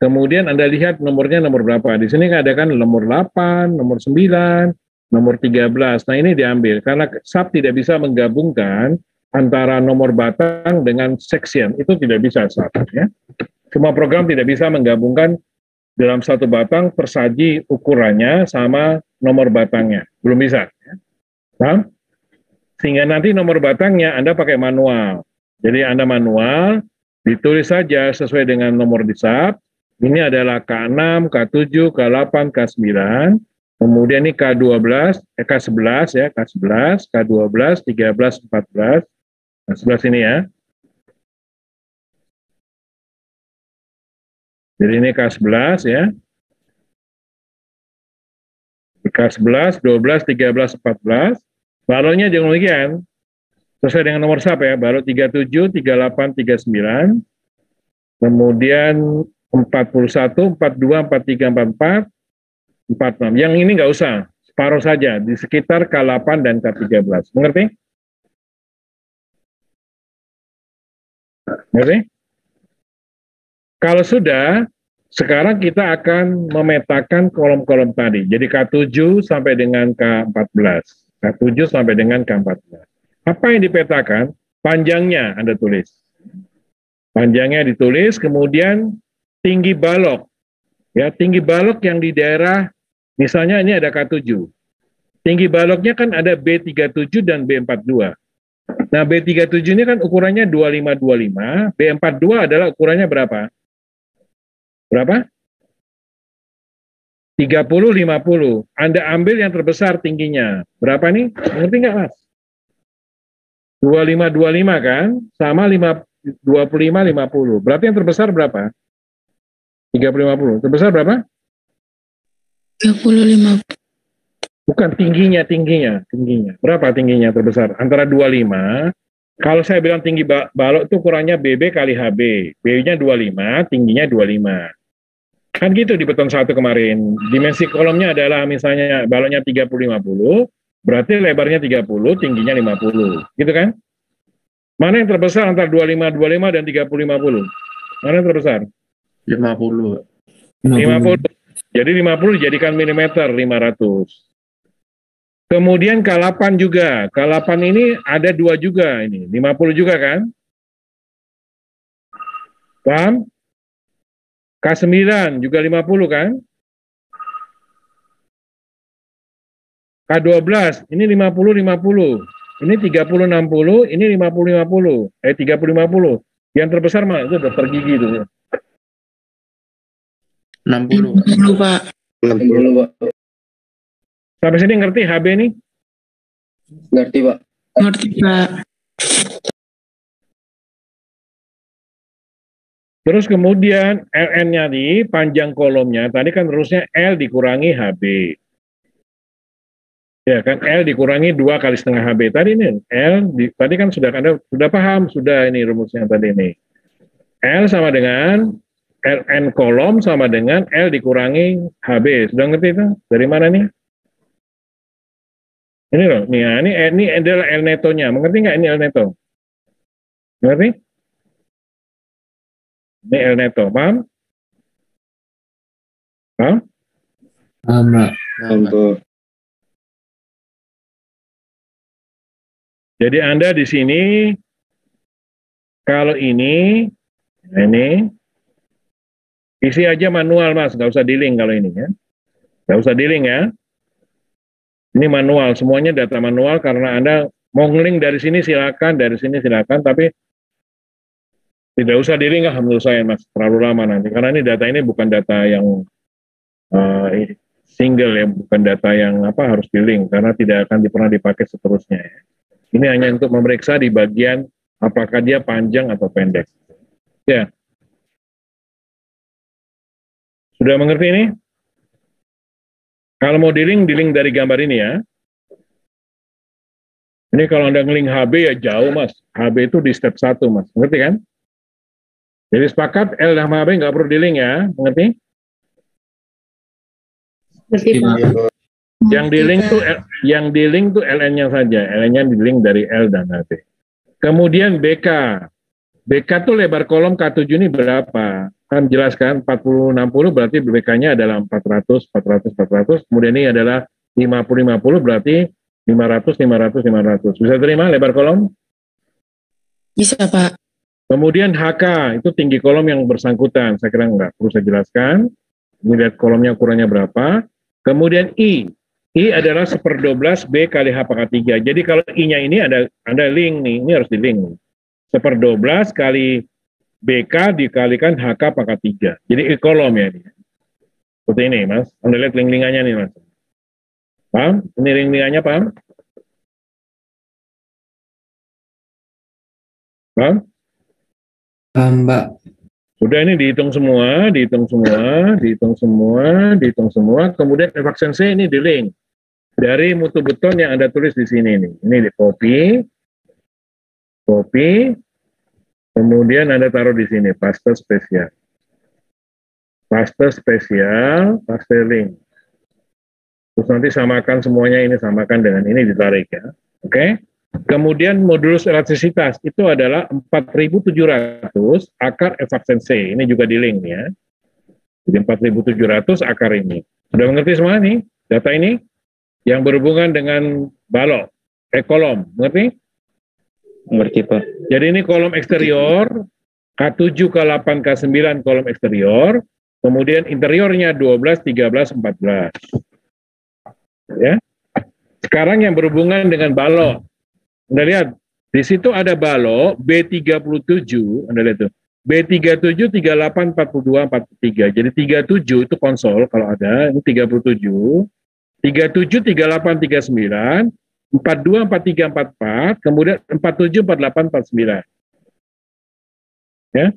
kemudian Anda lihat nomornya nomor berapa. Di sini ada kan nomor 8, nomor 9, nomor 13. Nah, ini diambil karena SAP tidak bisa menggabungkan antara nomor batang dengan section. Itu tidak bisa SAP ya. Semua program tidak bisa menggabungkan dalam satu batang tersaji ukurannya sama nomor batangnya. Belum bisa. Ya. Paham? Sehingga nanti nomor batangnya Anda pakai manual. Jadi Anda manual, ditulis saja sesuai dengan nomor di SAP. Ini adalah K6, K7, K8, K9. Kemudian ini K12, K11 ya, K11, K12, 13, 14. K11 ini ya. Jadi ini K11 ya. K11, 12, 13, 14. Balonnya jangan demikian. Sesuai dengan nomor SAP ya. Balon 37, 38, 39. Kemudian 41, 42, 43, 44, 46. Yang ini nggak usah. Separuh saja. Di sekitar K8 dan K13. Mengerti? Mengerti? Kalau sudah, sekarang kita akan memetakan kolom-kolom tadi. Jadi K7 sampai dengan K14. K7 sampai dengan K14. Apa yang dipetakan? Panjangnya Anda tulis. Panjangnya ditulis, kemudian tinggi balok. Ya, tinggi balok yang di daerah, misalnya ini ada K7. Tinggi baloknya kan ada B37 dan B42. Nah, B37 ini kan ukurannya 25-25, B42 adalah ukurannya berapa? Berapa? 30-50. Anda ambil yang terbesar tingginya. Berapa nih? Ngerti nggak, Mas? 25-25 kan? Sama 25-50. Berarti yang terbesar berapa? 30-50. Terbesar berapa? 30-50. Bukan tingginya. Berapa tingginya terbesar? Antara 25. Kalau saya bilang tinggi balok itu ukurannya BB kali HB. B-nya 25, tingginya 25. Kan gitu di beton 1 kemarin. Dimensi kolomnya adalah misalnya baloknya 30-50, berarti lebarnya 30, tingginya 50. Gitu kan? Mana yang terbesar antara 25-25 dan 30-50? Mana yang terbesar? 50. 50. Jadi 50 dijadikan milimeter 500. Kemudian K8 juga. K8 ini ada 2 juga ini. 50 juga kan? Paham? K9 juga 50 kan? K12 ini 50-50. Ini 30-60, ini 50-50. 30-50. Yang terbesar mah itu dokter gigi itu. 60. 60, Pak. 60, Pak. Sampai sini ngerti HB nih? Ngerti, Pak. Ngerti, Pak. Terus kemudian LN-nya nih, panjang kolomnya, tadi kan terusnya L dikurangi HB. Ya kan, L dikurangi 2,5 HB. Tadi ini, tadi kan Anda sudah paham, sudah ini rumusnya tadi ini. L sama dengan, LN kolom sama dengan L dikurangi HB. Sudah ngerti itu? Dari mana nih? Ini loh, nih, ya, ini adalah L netonya. Mengerti nggak ini L neto? Mengerti? Ini L neto, paham? Paham? Paham, Pak. Paham. Jadi Anda di sini, kalau ini isi aja manual, Mas, nggak usah di-link kalau ini ya. Nggak usah di-link ya. Ini manual, semuanya data manual karena Anda mau nge-link dari sini silakan, tapi tidak usah di-link lah menurut saya, Mas, terlalu lama nanti. Karena ini data ini bukan data yang single ya, bukan data yang harus di-link karena tidak akan pernah dipakai seterusnya ya. Ini hanya untuk memeriksa di bagian apakah dia panjang atau pendek. Ya. Sudah mengerti ini? Kalau mau di-link dari gambar ini ya. Ini kalau Anda nge-link HB ya jauh, Mas. HB itu di step 1, Mas. Mengerti kan? Jadi sepakat L dan HB nggak perlu di-link ya. Mengerti? Ngerti, Pak. Yang di-link tuh LN-nya saja. LN-nya di-link dari L dan HB. Kemudian BK. BK tuh lebar kolom K7 ini berapa? Kan jelaskan 40-60 berarti BK-nya adalah 400, 400, 400. Kemudian ini adalah 50-50 berarti 500, 500, 500. Bisa terima lebar kolom? Bisa, Pak. Kemudian HK, itu tinggi kolom yang bersangkutan. Saya kira nggak perlu saya jelaskan. Ini lihat kolomnya ukurannya berapa. Kemudian I. I adalah 1/12 B kali H pangkat 3. Jadi kalau I-nya ini ada link nih. Ini harus di-link nih. 1/12 kali BK dikalikan HK pangkat 3. Jadi I kolom ya. Seperti ini, Mas. Anda lihat link-lingannya nih, Mas. Paham? Ini link-lingannya paham? Paham? Paham, Pak. Sudah ini dihitung semua. Kemudian efficiency ini di-link dari mutu beton yang Anda tulis di sini nih. Ini di copy. Kemudian Anda taruh di sini paste spesial. Paste link. Terus nanti samakan semuanya ini, samakan dengan ini ditarik ya. Oke. Kemudian modulus elastisitas itu adalah 4.700 akar efficiency. Ini juga di link ya. Jadi 4.700 akar ini. Sudah mengerti semua nih data ini? Yang berhubungan dengan balok, kolom. Mengerti? Mengerti, Pak. Jadi ini kolom eksterior, K7, K8, K9 kolom eksterior. Kemudian interiornya 12, 13, 14. Ya. Sekarang yang berhubungan dengan balok. Anda lihat, di situ ada balok B37, Anda lihat tuh. B37, 38, 42, 43. Jadi 37 itu konsol kalau ada, ini 37. 37, 38, 39. 42, 43, 44. Kemudian 47, 48, 49. Ya.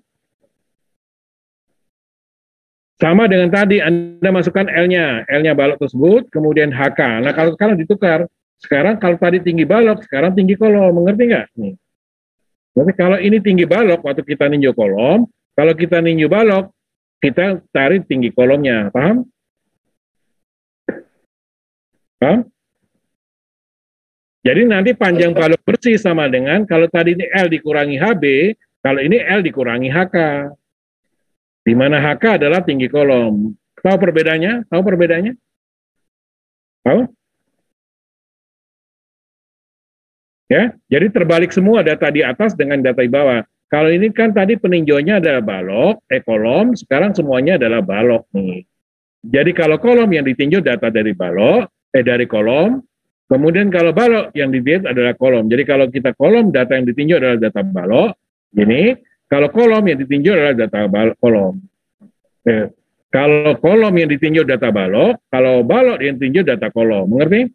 Sama dengan tadi, Anda masukkan L-nya balok tersebut, kemudian HK. Nah, kalau sekarang ditukar, sekarang kalau tadi tinggi balok, sekarang tinggi kolom, mengerti nggak? Nih. Berarti kalau ini tinggi balok, waktu kita ninjau kolom, kalau kita ninjau balok, kita tarik tinggi kolomnya, paham? Paham? Jadi nanti panjang balok bersih sama dengan, kalau tadi ini L dikurangi HB, kalau ini L dikurangi HK. Di mana HK adalah tinggi kolom. Tahu perbedaannya? Tahu? Ya, jadi terbalik semua data di atas dengan data di bawah. Kalau ini kan tadi peninjauannya adalah balok, kolom, sekarang semuanya adalah balok nih. Jadi kalau kolom yang ditinjau data dari balok, dari kolom, kemudian kalau balok yang dilihat adalah kolom. Jadi kalau kita kolom, data yang ditinjau adalah data balok, ini. Kalau kolom yang ditinjau adalah data kolom. Kalau kolom yang ditinjau data balok, kalau balok yang ditinjau data kolom. Mengerti?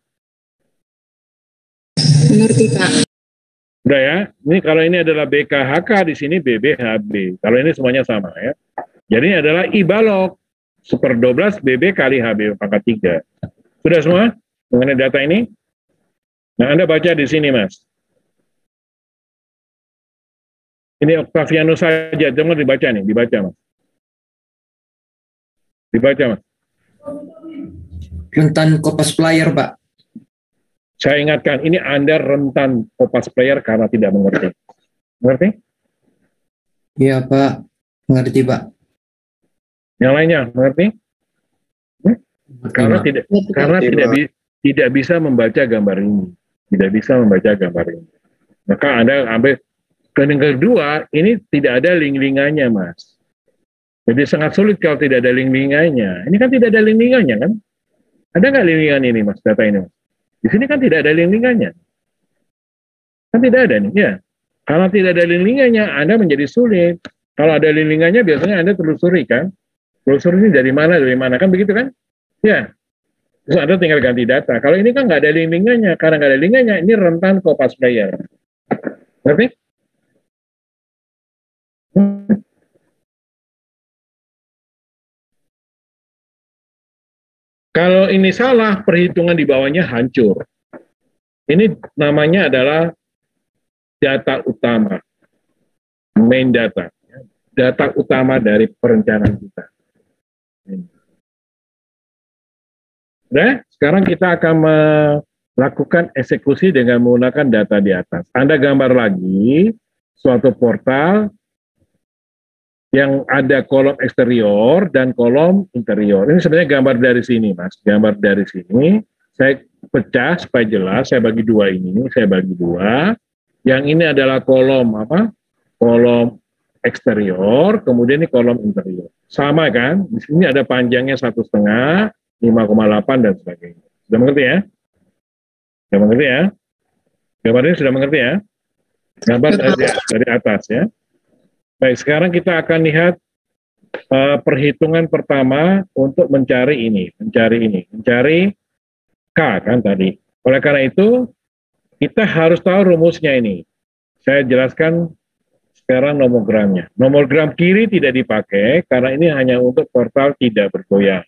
Mengerti, Pak. Udah ya. Ini kalau ini adalah BKHK, di sini BBHB. Kalau ini semuanya sama ya. Jadi ini adalah I balok 1/12 BB kali HB pangkat 3. Sudah semua mengenai data ini? Nah, Anda baca di sini, Mas. Ini Octavianus saja, jangan dibaca nih, dibaca, Mas. Dibaca, Mas. Rentan kopas player, Pak. Saya ingatkan, ini Anda rentan kopas player karena tidak mengerti. Mengerti? Iya, Pak. Mengerti, Pak. Yang lainnya, mengerti? Mengerti, Karena Pak. tidak karena tidak bisa membaca gambar ini. Tidak bisa membaca gambar ini. Maka Anda ambil yang kedua, ini tidak ada link-linkannya, Mas. Jadi sangat sulit kalau tidak ada link-linkannya. Ini kan tidak ada link-linkannya, kan? Ada nggak link-linkan ini, Mas, data ini, Mas? Di sini kan tidak ada link-linkannya. Kan tidak ada nih, ya. Kalau tidak ada link-linkannya, Anda menjadi sulit. Kalau ada link-linkannya, biasanya Anda telusuri, kan? Telusuri ini dari mana, kan begitu, kan? Ya. Terus Anda tinggal ganti data. Kalau ini kan nggak ada link-linkannya. Karena nggak ada link-linkannya, ini rentan kopas player. Ngerti? Kalau ini salah, perhitungan di bawahnya hancur. Ini namanya adalah data utama, main data, data utama dari perencanaan kita. Nah, sekarang kita akan melakukan eksekusi dengan menggunakan data di atas. Anda gambar lagi suatu portal yang ada kolom eksterior dan kolom interior. Ini sebenarnya gambar dari sini, Mas. Gambar dari sini. Saya pecah supaya jelas. Saya bagi dua ini. Saya bagi dua. Yang ini adalah kolom apa? Kolom eksterior. Kemudian ini kolom interior. Sama kan? Di sini ada panjangnya 1,5, 5,8 dan sebagainya. Sudah mengerti ya? Sudah mengerti ya? Gambar ini sudah mengerti ya? Gambar dari atas ya. Baik, sekarang kita akan lihat perhitungan pertama untuk mencari mencari K kan tadi. Oleh karena itu, kita harus tahu rumusnya ini. Saya jelaskan sekarang nomogramnya. Nomogram kiri tidak dipakai karena ini hanya untuk portal tidak bergoyang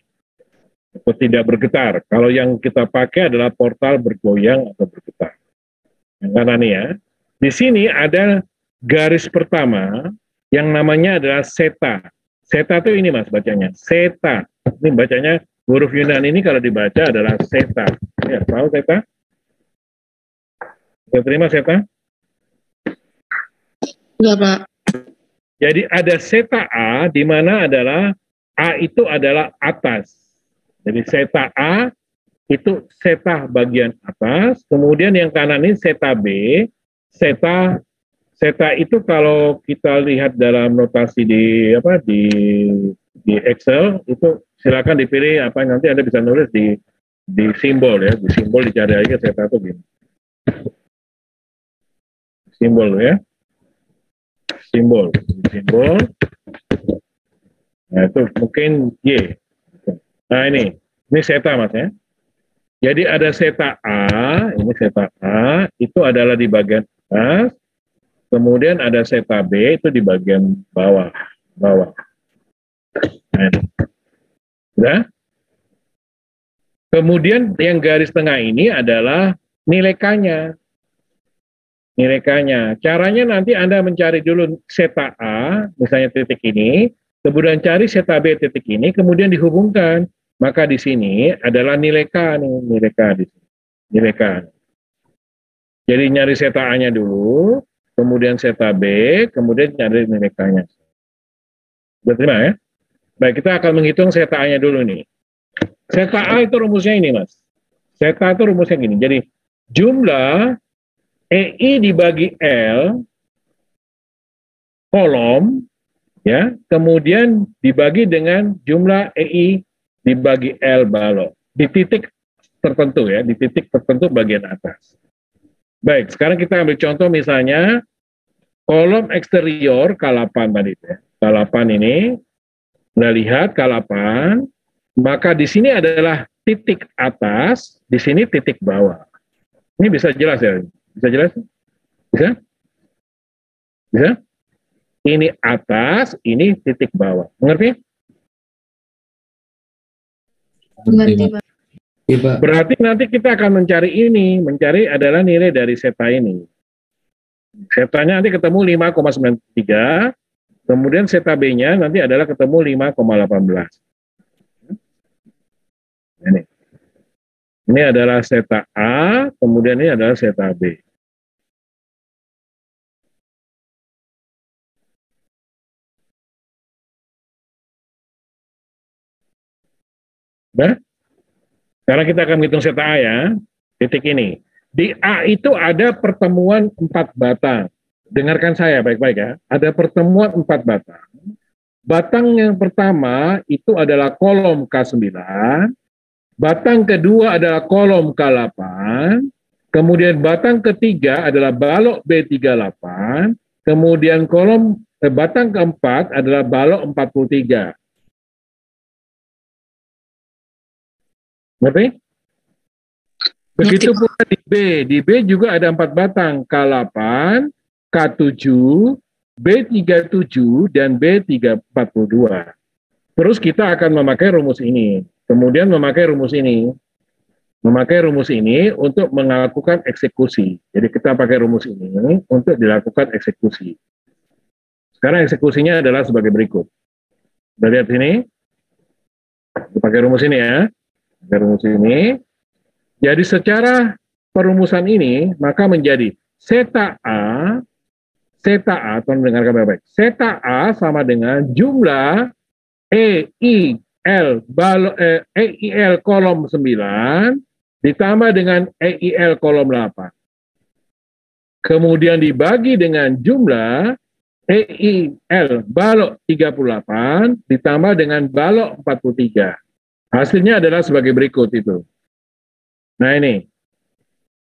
atau tidak bergetar. Kalau yang kita pakai adalah portal bergoyang atau bergetar. Yang kanan nih ya. Di sini ada garis pertama yang namanya adalah seta. Seta itu ini Mas bacanya, seta. Ini bacanya huruf Yunani ini kalau dibaca adalah seta. Ya, tahu seta? Bisa terima seta? Iya, Pak. Jadi ada seta A di mana adalah A itu adalah atas. Jadi seta A itu seta bagian atas, kemudian yang kanan ini seta B, seta itu kalau kita lihat dalam notasi di Excel itu silakan dipilih apa nanti Anda bisa nulis di simbol ya, di simbol dicari aja seta itu gini. Simbol ya. Simbol. Nah, itu mungkin Y. Nah, ini seta Mas ya. Jadi ada seta A, ini seta A itu adalah di bagian atas. Kemudian ada seta B itu di bagian bawah. Nah, sudah? Kemudian yang garis tengah ini adalah nilai K-nya. Nilai K-nya. Caranya nanti Anda mencari dulu seta A, misalnya titik ini, kemudian cari seta B titik ini, kemudian dihubungkan. Maka di sini adalah nilai K nih, nilai K di sini. Nilai K. Jadi nyari seta A-nya dulu, kemudian seta B, kemudian nyari nilai K-nya. Sudah terima ya? Baik, kita akan menghitung seta A-nya dulu nih. Seta A itu rumusnya ini, Mas. Seta itu rumusnya gini. Jadi, jumlah EI dibagi L, kolom, ya, kemudian dibagi dengan jumlah EI dibagi L balok. Di titik tertentu ya, di titik tertentu bagian atas. Baik, sekarang kita ambil contoh misalnya kolom eksterior K8 tadi ya. K8 ini, Anda lihat K8, maka di sini adalah titik atas, di sini titik bawah. Ini bisa jelas ya? Bisa jelas? Bisa? Bisa? Ini atas, ini titik bawah. Mengerti? Mengerti, Pak. Iya, Pak. Berarti nanti kita akan mencari ini, mencari adalah nilai dari seta ini. Setanya nanti ketemu 5,93, kemudian seta B-nya nanti adalah ketemu 5,18. Ini. Ini adalah zeta A, kemudian ini adalah zeta B. Nah, sekarang kita akan menghitung zeta A ya, titik ini. Di A itu ada pertemuan 4 batang. Dengarkan saya baik-baik ya, ada pertemuan 4 batang. Batang yang pertama itu adalah kolom K9, batang kedua adalah kolom K8, kemudian batang ketiga adalah balok B38, kemudian batang keempat adalah balok 43. Ngerti? Begitu pula di B. Di B juga ada 4 batang, K8, K7, B37, dan B42. Terus kita akan memakai rumus ini. Kemudian memakai rumus ini. Memakai rumus ini untuk melakukan eksekusi. Jadi kita pakai rumus ini untuk dilakukan eksekusi. Sekarang eksekusinya adalah sebagai berikut. Kita lihat sini. Kita pakai rumus ini ya. Pakai rumus ini. Jadi secara perumusan ini, maka menjadi zeta A, tolong dengarkan baik-baik. Zeta A sama dengan jumlah EIL kolom 9 ditambah dengan EIL kolom 8. Kemudian dibagi dengan jumlah EIL balok 38 ditambah dengan balok 43. Hasilnya adalah sebagai berikut itu. Nah ini,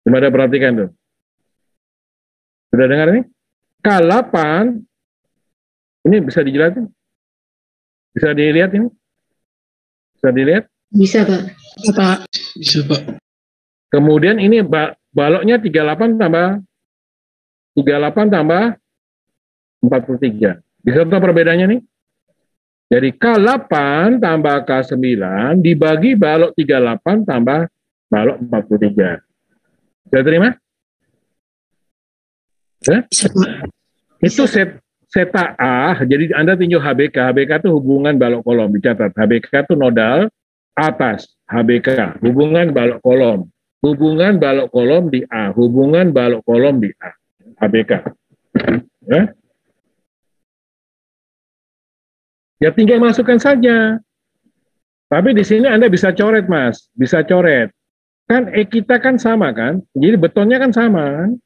coba ada perhatikan tuh. Sudah dengar nih? K8, ini bisa dijelasin? Bisa dilihat ini? Bisa dilihat? Bisa, Pak. Bisa, Pak. Bisa, Pak. Kemudian ini baloknya 38 tambah 43. Bisa tahu perbedaannya nih? Jadi K8 tambah K9 dibagi balok 38 tambah balok 43. Bisa terima? Ya? Bisa, Pak. Itu zeta A, jadi Anda tinjau HBK. HBK itu hubungan balok kolom, dicatat. HBK itu nodal atas HBK, hubungan balok kolom. Hubungan balok kolom di A, hubungan balok kolom di A. HBK. Ya? Ya tinggal masukkan saja. Tapi di sini Anda bisa coret, Mas. Bisa coret. Kan E kita kan sama kan? Jadi betonnya kan sama kan?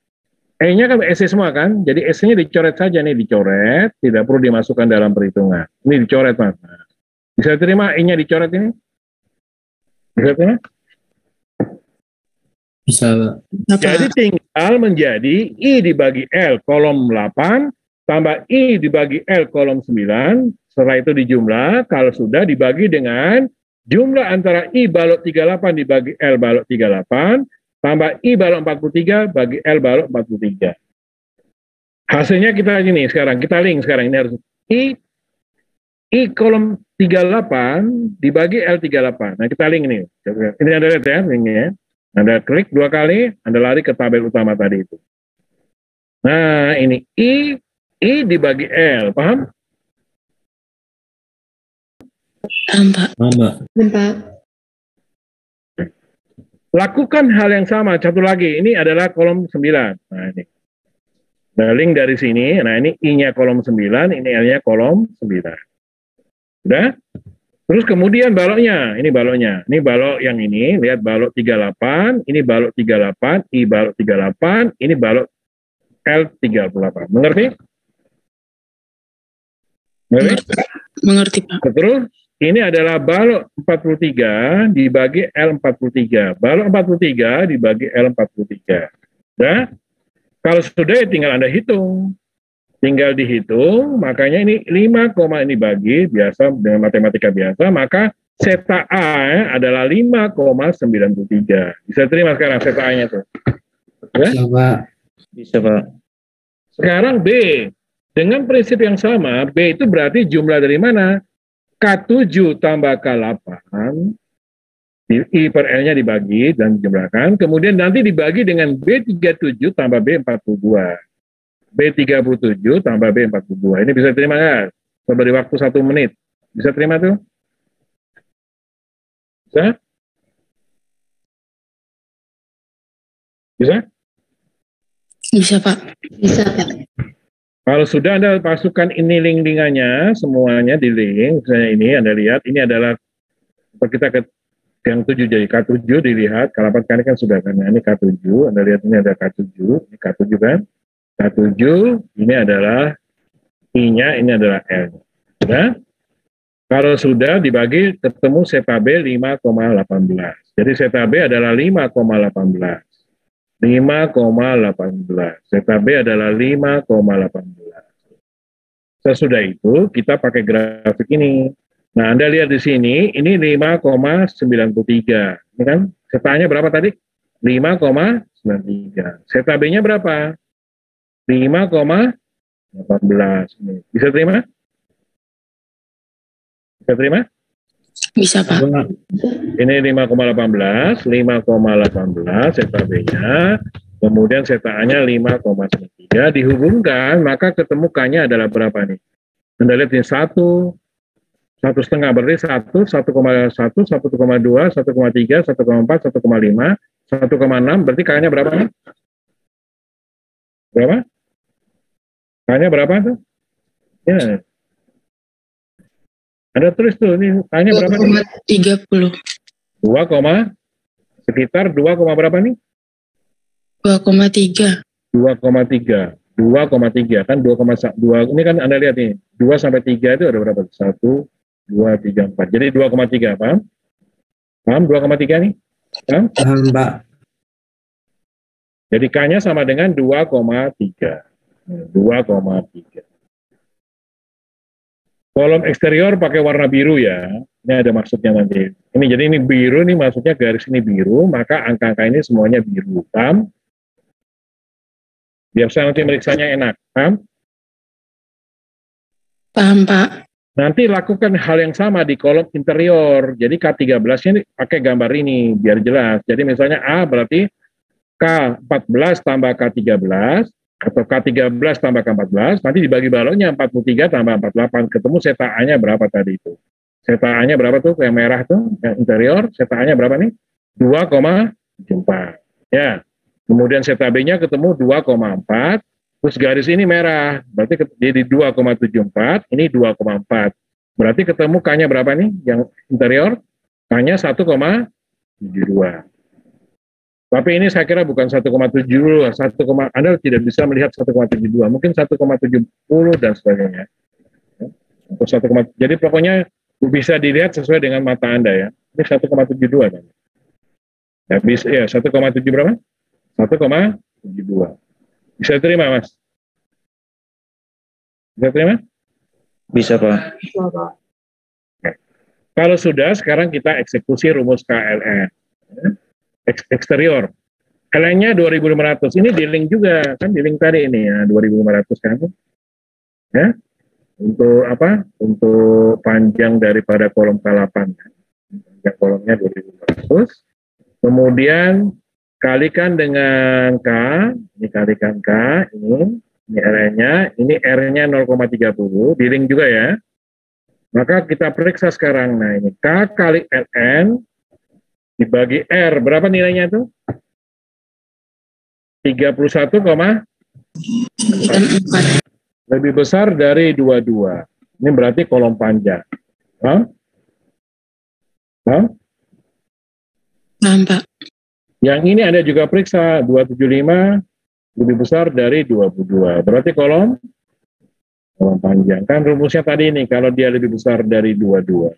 E-nya kan SC semua kan? Jadi S-nya dicoret saja nih, dicoret. Tidak perlu dimasukkan dalam perhitungan. Ini dicoret, Mas. Bisa terima E-nya dicoret ini? Bisa terima? Bisa, Pak. Jadi tinggal menjadi I dibagi L kolom 8 tambah I dibagi L kolom 9. Setelah itu dijumlah, kalau sudah dibagi dengan jumlah antara I balok 38 dibagi L balok 38 tambah I balok 43 bagi L balok 43. Hasilnya kita gini sekarang, kita link sekarang ini harus I kolom 38 dibagi L 38. Nah, kita link ini. Ini Anda lihat ya linknya. Anda klik 2 kali, Anda lari ke tabel utama tadi itu. Nah, ini I dibagi L, paham? Paham, Pak. Pak. Paham, Pak. Lakukan hal yang sama, satu lagi. Ini adalah kolom 9. Nah, ini. Nah, link dari sini. Nah, ini I-nya kolom 9, ini L-nya kolom 9. Sudah? Terus kemudian baloknya, ini baloknya. Ini balok yang ini, lihat balok 38, ini balok 38, I balok 38, ini balok L 38. Mengerti? Mengerti? Mengerti, Pak. Terus ini adalah balok 43 dibagi L 43. Balok 43 dibagi L 43. Nah, kalau sudah ya tinggal Anda hitung. Tinggal dihitung, makanya ini 5, ini bagi, biasa dengan matematika biasa, maka zeta A adalah 5,93. Bisa terima sekarang zeta A-nya tuh. Ya? Bisa, Pak. Bisa, Pak. Sekarang B. Dengan prinsip yang sama, B itu berarti jumlah dari mana? K7 tambah K8, I per L-nya dibagi dan dijumlahkan, kemudian nanti dibagi dengan B37 tambah B42. B37 tambah B42. Ini bisa terima nggak? Saya beri waktu 1 menit. Bisa terima tuh? Bisa? Bisa? Bisa, Pak. Bisa, Pak. Kalau sudah Anda masukkan ini link-linkannya, semuanya di link, misalnya ini Anda lihat, ini adalah kita ke yang 7, jadi K7 dilihat, Kalapan Mekanik kan sudah kan, ini K7, Anda lihat ini ada K7, ini K7 kan, K7 ini adalah I-nya, ini adalah L. Sudah? Kalau sudah dibagi ketemu zeta B 5,18. Jadi zeta B adalah 5,18. 5,18. Zeta B adalah 5,18. Sesudah itu kita pakai grafik ini. Nah, Anda lihat di sini, ini 5,93. Ini kan zetanya berapa tadi? 5,93. Zeta B-nya berapa? 5,18. Bisa terima? Bisa terima? Bisa, Pak. Ini 5,18 zeta B-nya, kemudian zeta A-nya 5,93, dihubungkan, maka ketemukannya adalah berapa nih? Anda lihat ini 1,5, berarti 1,1, 1,2, 1,3, 1,4, 1,5, 1,6, berarti K-nya berapa nih? Berapa? K-nya berapa tuh? Ya. Ada tulis tuh, ini K-nya berapa nih? 2,30. 2, sekitar 2, berapa nih? 2,3. 2,3 kan 2,2 ini kan Anda lihat nih 2 sampai 3 itu ada berapa? 1, 2, 3, 4 jadi 2,3 paham? Paham 2,3 nih? Paham? Paham, Pak. Jadi K-nya sama dengan 2,3. 2,3. Kolom eksterior pakai warna biru ya. Ini ada maksudnya nanti. Ini jadi ini biru nih maksudnya garis ini biru, maka angka-angka ini semuanya biru. Paham? Biar saya nanti meriksanya enak. Paham? Paham, Pak. Nanti lakukan hal yang sama di kolom interior. Jadi K13-nya ini pakai gambar ini biar jelas. Jadi misalnya A berarti K14 tambah K13 atau K13 tambah K14, nanti dibagi baloknya 43 tambah 48, ketemu zeta A-nya berapa tadi itu? Zeta A-nya berapa tuh, yang merah tuh, yang interior, zeta A-nya berapa nih? 2,74. Ya, kemudian zeta B-nya ketemu 2,4, terus garis ini merah, berarti jadi 2,74, ini 2,4. Berarti ketemu K-nya berapa nih, yang interior? K-nya 1,72. Tapi ini saya kira bukan 1,7, Anda tidak bisa melihat 1,72, mungkin 1,70 dan sebagainya. Untuk 1, jadi pokoknya bisa dilihat sesuai dengan mata Anda ya. Ini 1,72 kan? Ya, bisa, ya 1,7 berapa? 1,72. Bisa terima, Mas? Bisa terima? Bisa, Pak. Kalau sudah, sekarang kita eksekusi rumus KLN. Eksterior. LN-nya 2.500. Ini di link juga, kan di link tadi ini ya, 2.500 kan. Ya. Untuk apa? Untuk panjang daripada kolom K8. Panjang kolomnya 2.500. Kemudian kalikan dengan K, ini kalikan K, ini LN-nya, ini R-nya 0,30, di link juga ya. Maka kita periksa sekarang, nah ini K kali LN, dibagi R, berapa nilainya itu? 31,4. Lebih besar dari 22. Ini berarti kolom panjang. Paham? Paham? Paham, Pak. Yang ini Anda juga periksa, 275 lebih besar dari 22. Berarti kolom panjang. Kan rumusnya tadi ini, kalau dia lebih besar dari 22,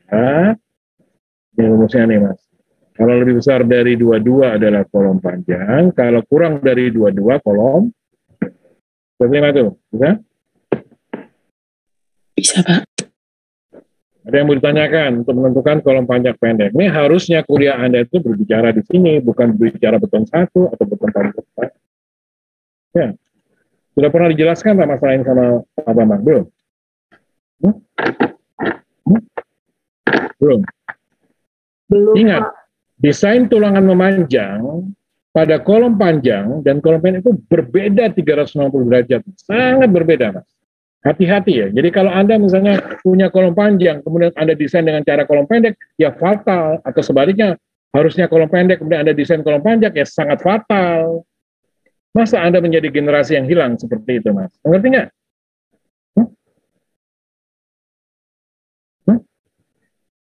ini rumusnya nih Mas. Kalau lebih besar dari 22 adalah kolom panjang, kalau kurang dari 22 kolom, terima tuh, bisa? Bisa, Pak. Ada yang mau ditanyakan untuk menentukan kolom panjang pendek. Ini harusnya kuliah Anda itu berbicara di sini, bukan berbicara beton 1 atau beton 4. Ya. Sudah pernah dijelaskan tak masalah ini sama Pak Bambang? Belum? Belum? Ingat, desain tulangan memanjang pada kolom panjang dan kolom pendek itu berbeda 360 derajat. Sangat berbeda, Mas. Hati-hati ya. Jadi kalau Anda misalnya punya kolom panjang, kemudian Anda desain dengan cara kolom pendek, ya fatal. Atau sebaliknya, harusnya kolom pendek, kemudian Anda desain kolom panjang, ya sangat fatal. Masa Anda menjadi generasi yang hilang seperti itu, Mas? Mengerti nggak?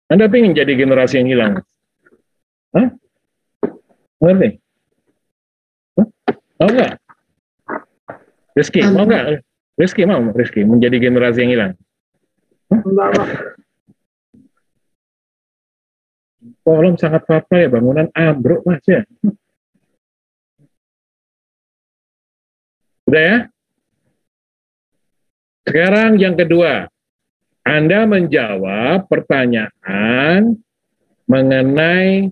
Anda ingin jadi generasi yang hilang? Hah? Mengerti? Mau nggak? Rizky, mau nggak? Rizky mau, Rizky menjadi generasi yang hilang? Kolom sangat fatal ya, bangunan ambruk Mas ya. Udah ya? Sekarang yang kedua, Anda menjawab pertanyaan mengenai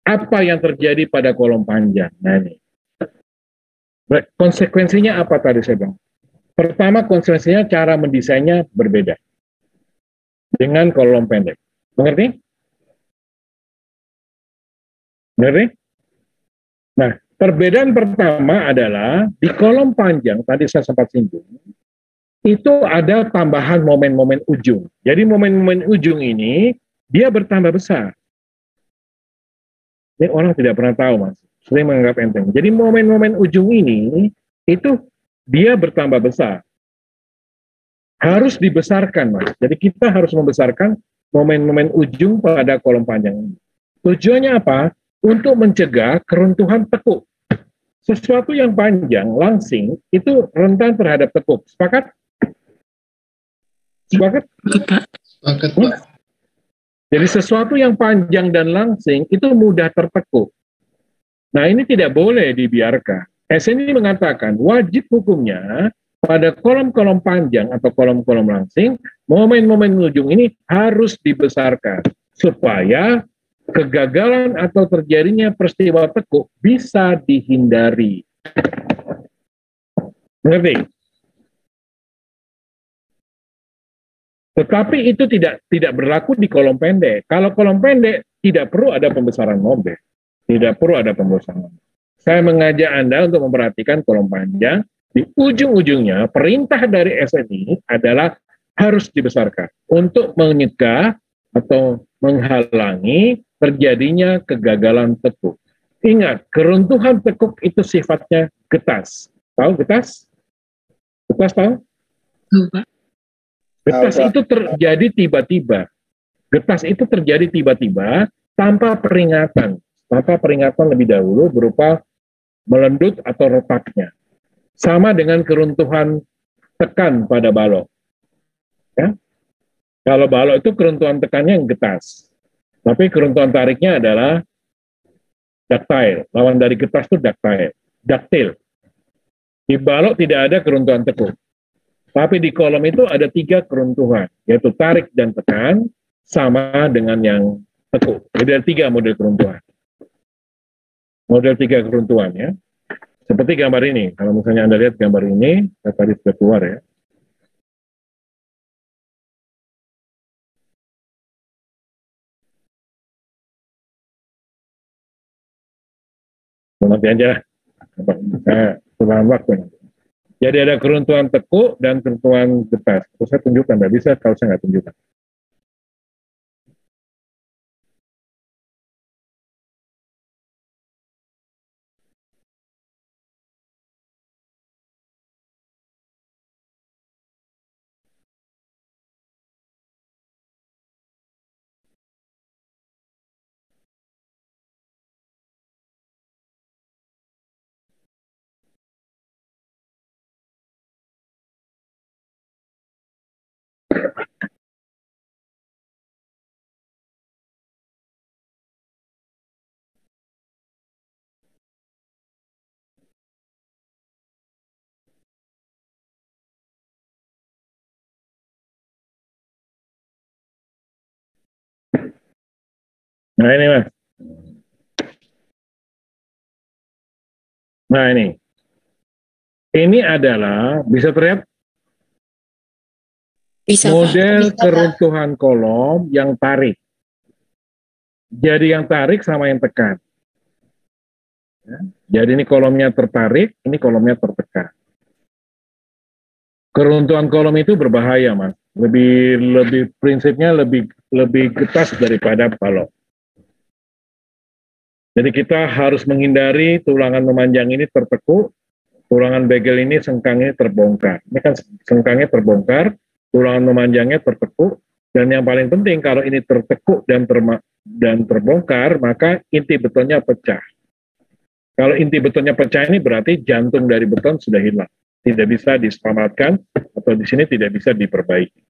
apa yang terjadi pada kolom panjang. Nah ini. Konsekuensinya apa tadi saya bilang? Pertama, konsekuensinya cara mendesainnya berbeda dengan kolom pendek. Mengerti? Mengerti? Nah, perbedaan pertama adalah di kolom panjang, tadi saya sempat singgung, itu ada tambahan momen-momen ujung. Jadi momen-momen ujung ini, dia bertambah besar. Ini orang tidak pernah tahu, Mas. Sering menganggap enteng. Jadi momen-momen ujung ini, itu dia bertambah besar. Harus dibesarkan, Mas. Jadi kita harus membesarkan momen-momen ujung pada kolom panjang ini. Tujuannya apa? Untuk mencegah keruntuhan tekuk. Sesuatu yang panjang, langsing, itu rentan terhadap tekuk. Sepakat? Sepakat? Sepakat, Pak. Jadi sesuatu yang panjang dan langsing itu mudah tertekuk. Nah ini tidak boleh dibiarkan. SNI mengatakan wajib hukumnya pada kolom-kolom panjang atau kolom-kolom langsing, momen-momen ujung ini harus dibesarkan supaya kegagalan atau terjadinya peristiwa tekuk bisa dihindari. Mengerti? Tetapi itu tidak berlaku di kolom pendek. Kalau kolom pendek tidak perlu ada pembesaran mobil. Tidak perlu ada pembesaran. Saya mengajak Anda untuk memperhatikan kolom panjang. Di ujung-ujungnya perintah dari SNI adalah harus dibesarkan untuk mencegah atau menghalangi terjadinya kegagalan tekuk. Ingat, keruntuhan tekuk itu sifatnya getas. Tahu getas? Getas tahu? Getas itu terjadi tiba-tiba. Getas itu terjadi tiba-tiba tanpa peringatan. Tanpa peringatan lebih dahulu berupa melendut atau retaknya. Sama dengan keruntuhan tekan pada balok. Ya? Kalau balok itu keruntuhan tekannya yang getas. Tapi keruntuhan tariknya adalah ductile. Lawan dari getas itu ductile. Ductile. Di balok tidak ada keruntuhan tekuk. Tapi di kolom itu ada 3 keruntuhan, yaitu tarik dan tekan, sama dengan yang tekuk. Jadi ada 3 model keruntuhan. Model 3 keruntuhan ya. Seperti gambar ini. Kalau misalnya Anda lihat gambar ini, saya tadi sudah keluar ya. Nanti aja, saya setelah waktu. Jadi ada keruntuhan tekuk dan keruntuhan getas. Terus saya tunjukkan, nggak bisa kalau saya nggak tunjukkan. Nah ini Mas. Nah ini. Ini adalah, bisa terlihat? Bisa, Model Pak. keruntuhan kolom yang tarik. Jadi yang tarik sama yang tekan. Ya. Jadi ini kolomnya tertarik, ini kolomnya tertekan. Keruntuhan kolom itu berbahaya, Mas. Lebih prinsipnya lebih getas daripada balok. Jadi kita harus menghindari tulangan memanjang ini tertekuk, tulangan bagel ini sengkangnya terbongkar. Ini kan sengkangnya terbongkar, tulangan memanjangnya tertekuk, dan yang paling penting kalau ini tertekuk dan terbongkar, maka inti betonnya pecah. Kalau inti betonnya pecah ini berarti jantung dari beton sudah hilang, tidak bisa diselamatkan atau di sini tidak bisa diperbaiki.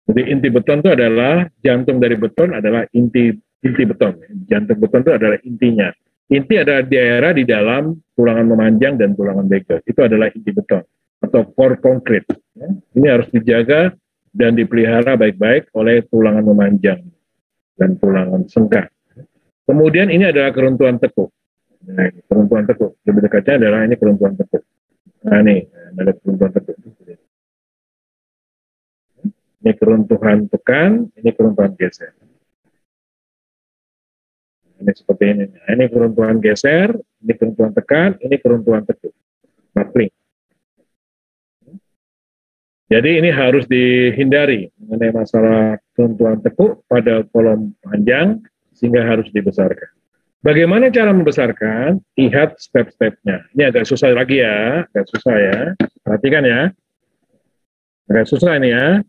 Jadi inti beton itu adalah jantung dari beton adalah inti beton. Jantung beton itu adalah intinya. Inti adalah daerah di dalam tulangan memanjang dan tulangan bagel. Itu adalah inti beton atau core concrete. Ini harus dijaga dan dipelihara baik-baik oleh tulangan memanjang dan tulangan sengkang. Kemudian ini adalah keruntuhan tekuk. Nah, keruntuhan tekuk. Lebih dekatnya adalah ini keruntuhan tekuk. Nah, ini ada keruntuhan tekuk. Ini keruntuhan tekan, ini keruntuhan geser. Ini seperti ini. Nah, ini keruntuhan geser, ini keruntuhan tekan, ini keruntuhan tekuk. Buckling. Jadi ini harus dihindari mengenai masalah keruntuhan tekuk pada kolom panjang sehingga harus dibesarkan. Bagaimana cara membesarkan? Lihat step-stepnya. Ini agak susah lagi ya, agak susah ya. Perhatikan ya. Agak susah ini ya.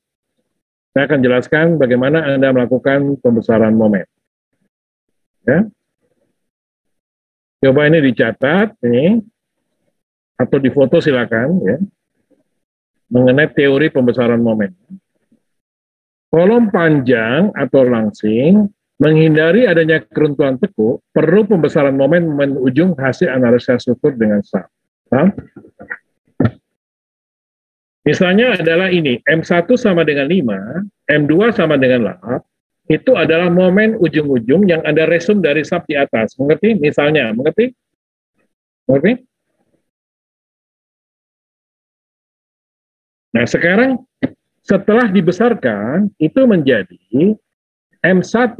Saya akan jelaskan bagaimana Anda melakukan pembesaran momen. Ya. Coba ini dicatat ini atau difoto silakan ya. Mengenai teori pembesaran momen. Kolom panjang atau langsing menghindari adanya keruntuhan tekuk, perlu pembesaran momen ujung hasil analisa struktur dengan SAP. Misalnya adalah ini, M1 sama dengan 5, M2 sama dengan 8, itu adalah momen ujung-ujung yang Anda resum dari SAP di atas. Mengerti? Misalnya, mengerti? Mengerti? Nah, sekarang setelah dibesarkan, itu menjadi M1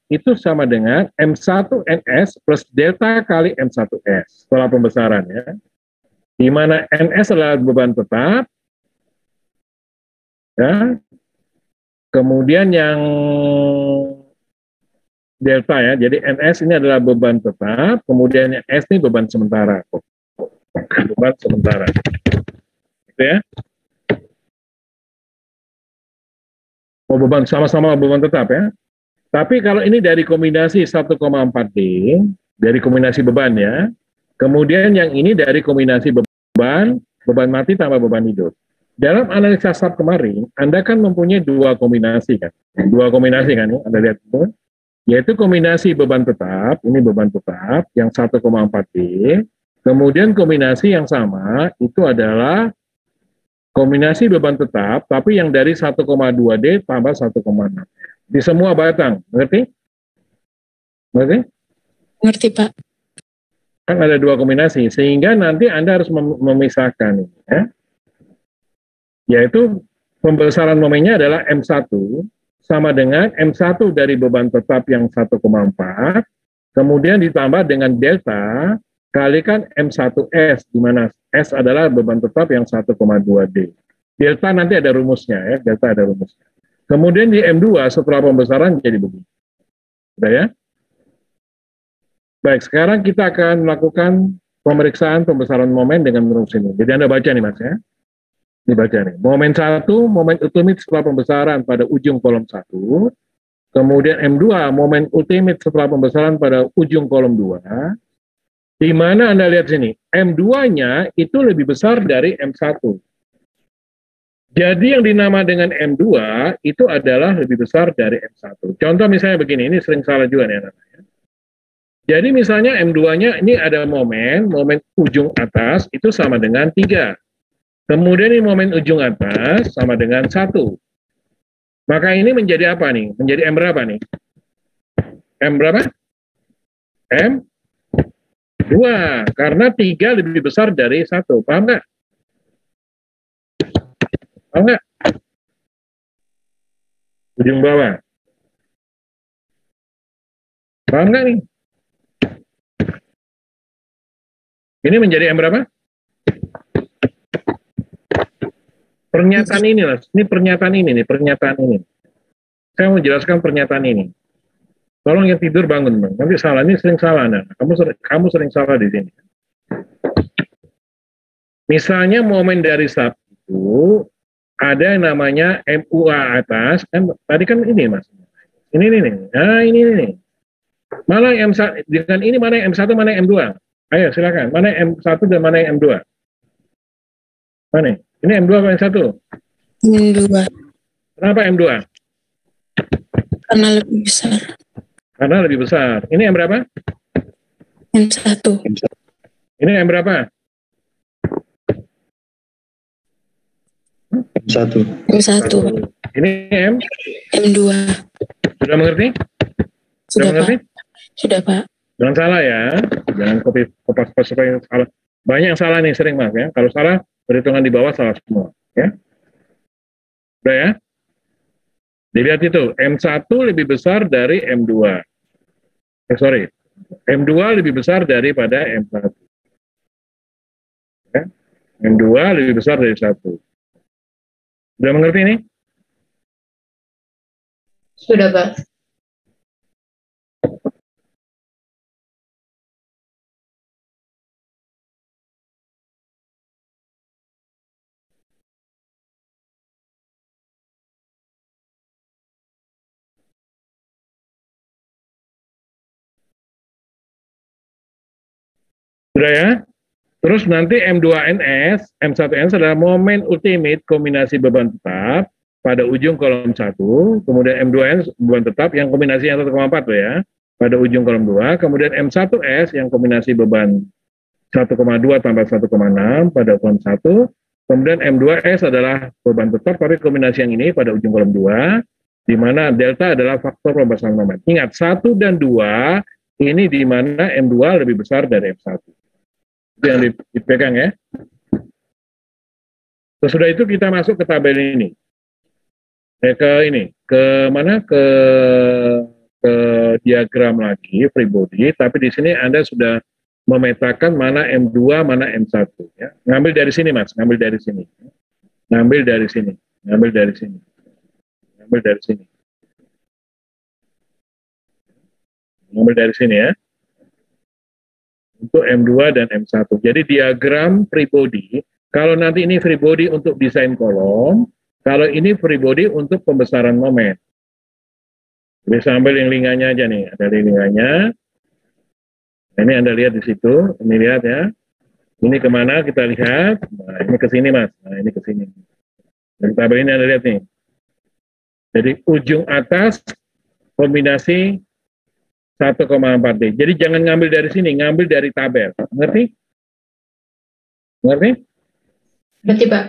itu sama dengan M1NS plus delta kali M1S setelah pembesaran ya. Di mana NS adalah beban tetap, ya. Kemudian yang delta ya, jadi NS ini adalah beban tetap, kemudian yang S ini beban sementara. Beban sementara. Gitu ya. Oh, beban sama-sama beban tetap ya. Tapi kalau ini dari kombinasi 1,4D, dari kombinasi beban ya, kemudian yang ini dari kombinasi beban mati tambah beban hidup. Dalam analisa SAP kemarin, Anda kan mempunyai dua kombinasi kan? Dua kombinasi kan, ya? Anda lihat itu? Yaitu kombinasi beban tetap, ini beban tetap, yang 1,4D, kemudian kombinasi yang sama, itu adalah kombinasi beban tetap, tapi yang dari 1,2D tambah 1,6. Di semua batang, ngerti? Ngerti? Ngerti, Pak. Kan ada dua kombinasi, sehingga nanti Anda harus memisahkan ini, ya. Yaitu pembesaran momennya adalah M1 sama dengan M1 dari beban tetap yang 1,4, kemudian ditambah dengan delta kalikan M1S, di mana S adalah beban tetap yang 1,2D. Delta nanti ada rumusnya ya, delta ada rumusnya. Kemudian di M2 setelah pembesaran jadi begini. Sudah ya? Baik, sekarang kita akan melakukan pemeriksaan pembesaran momen dengan rumus ini. Jadi Anda baca nih Mas ya. Dibaca nih. Momen 1, momen ultimate setelah pembesaran pada ujung kolom 1. Kemudian M2, momen ultimate setelah pembesaran pada ujung kolom 2. Di mana Anda lihat sini, M2-nya itu lebih besar dari M1. Jadi yang dinama dengan M2 itu adalah lebih besar dari M1. Contoh misalnya begini, ini sering salah juga nih anak-anak. Jadi misalnya M2-nya ini ada momen ujung atas itu sama dengan 3. Kemudian ini momen ujung atas sama dengan 1. Maka ini menjadi apa nih? Menjadi M berapa nih? M berapa? M2. Karena 3 lebih besar dari 1. Paham nggak? Paham nggak? Ujung bawah. Paham nggak nih? Ini menjadi M berapa? Pernyataan ini lah, ini pernyataan ini nih, pernyataan ini. Saya mau jelaskan pernyataan ini. Tolong yang tidur bangun, Bang. Nanti salah, ini sering salah. Nah, kamu sering salah di sini. Misalnya momen dari sub itu ada yang namanya MUA atas, kan tadi kan ini Mas. Ini nih. Nah, ini nih. Mana yang M1 dengan ini, mana yang M1, mana yang M2? Ayo silakan. Mana yang M1 dan mana yang M2? Mana? Ini M2 apa M1? M2. Kenapa M2? Karena lebih besar. Karena lebih besar. Ini M berapa? M1. Ini M berapa? Satu. M1. Ini M2. Sudah mengerti? Sudah, mengerti? Pak. Sudah, Pak. Jangan salah ya. Jangan kopas supaya yang salah. Banyak yang salah nih sering Mas ya. Kalau salah, perhitungan di bawah salah semua. Ya. Udah ya? Dilihat itu, M1 lebih besar dari M2. M2 lebih besar daripada M1. Ya. M2 lebih besar dari 1. Sudah mengerti ini? Sudah, Pak. Sudah ya? Terus nanti M2NS, M1NS adalah momen ultimate kombinasi beban tetap pada ujung kolom 1, kemudian M2N beban tetap yang kombinasi yang 1,4 ya, pada ujung kolom 2, kemudian M1S yang kombinasi beban 1,2 tambah 1,6 pada kolom 1, kemudian M2S adalah beban tetap tapi kombinasi yang ini pada ujung kolom 2, di mana delta adalah faktor pembesaran moment. Ingat, 1 dan 2 ini di mana M2 lebih besar dari M1. Itu yang dipegang ya. Sesudah itu kita masuk ke tabel ini. Ke mana? Ke diagram lagi free body, tapi di sini Anda sudah memetakan mana M2, mana M1 ya. Ngambil dari sini Mas, ngambil dari sini. Ngambil dari sini. Ngambil dari sini. Ngambil dari sini. Ngambil dari sini ya. Untuk M2 dan M1. Jadi diagram free body, kalau nanti ini free body untuk desain kolom, kalau ini free body untuk pembesaran momen. Jadi sambil yang linganya aja nih, ada linganya. Ini Anda lihat di situ, ini lihat ya. Ini kemana kita lihat? Nah, ini ke sini Mas. Nah, ini ke sini. Dari tabel ini Anda lihat nih. Jadi ujung atas kombinasi 1,4D. Jadi jangan ngambil dari sini, ngambil dari tabel. Ngerti? Ngerti? Berarti, Pak.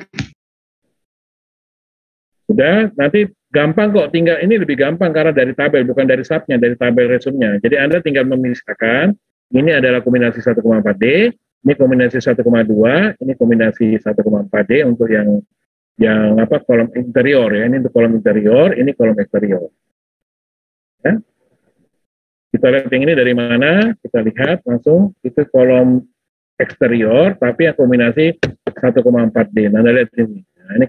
Sudah, nanti gampang kok. Tinggal ini lebih gampang karena dari tabel, bukan dari subnya, dari tabel resumnya. Jadi Anda tinggal memisahkan. Ini adalah kombinasi 1,4D, ini kombinasi 1,2, ini kombinasi 1,4D untuk yang kolom interior ya. Ini untuk kolom interior, ini kolom eksterior. Ya. Kita lihat yang ini dari mana, kita lihat langsung, itu kolom eksterior, tapi yang kombinasi 1,4D. Nah, Anda lihat ini. Nah, ini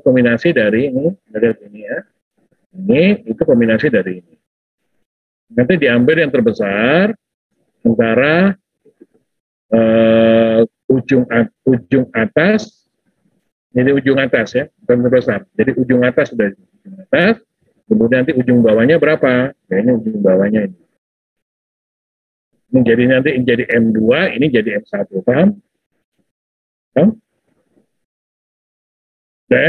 kombinasi dari ini, Anda lihat ini ya. Ini, itu kombinasi dari ini. Nanti diambil yang terbesar, antara ujung atas, ini ujung atas ya, bukan terbesar. Jadi ujung atas sudah ujung atas, kemudian nanti ujung bawahnya berapa? Ya, ini ujung bawahnya ini. Ini jadi nanti jadi M2, ini jadi M1, paham? Paham? Oke.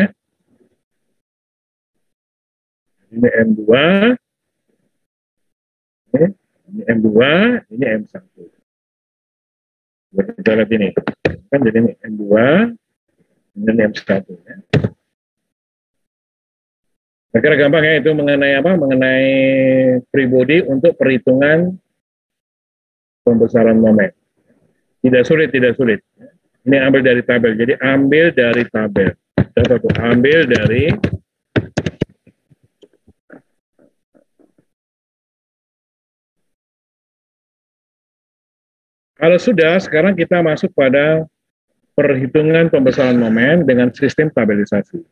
Ini M2, ini M2, ini M1. Kita lihat ini. Kan jadi ini M2, ini M1. Ya. Kira-kira gampang ya, itu mengenai apa? Mengenai free body untuk perhitungan pembesaran momen. Tidak sulit. Ini ambil dari tabel. Jadi ambil dari tabel. Ambil dari kalau sudah, sekarang kita masuk pada perhitungan pembesaran momen dengan sistem stabilisasi.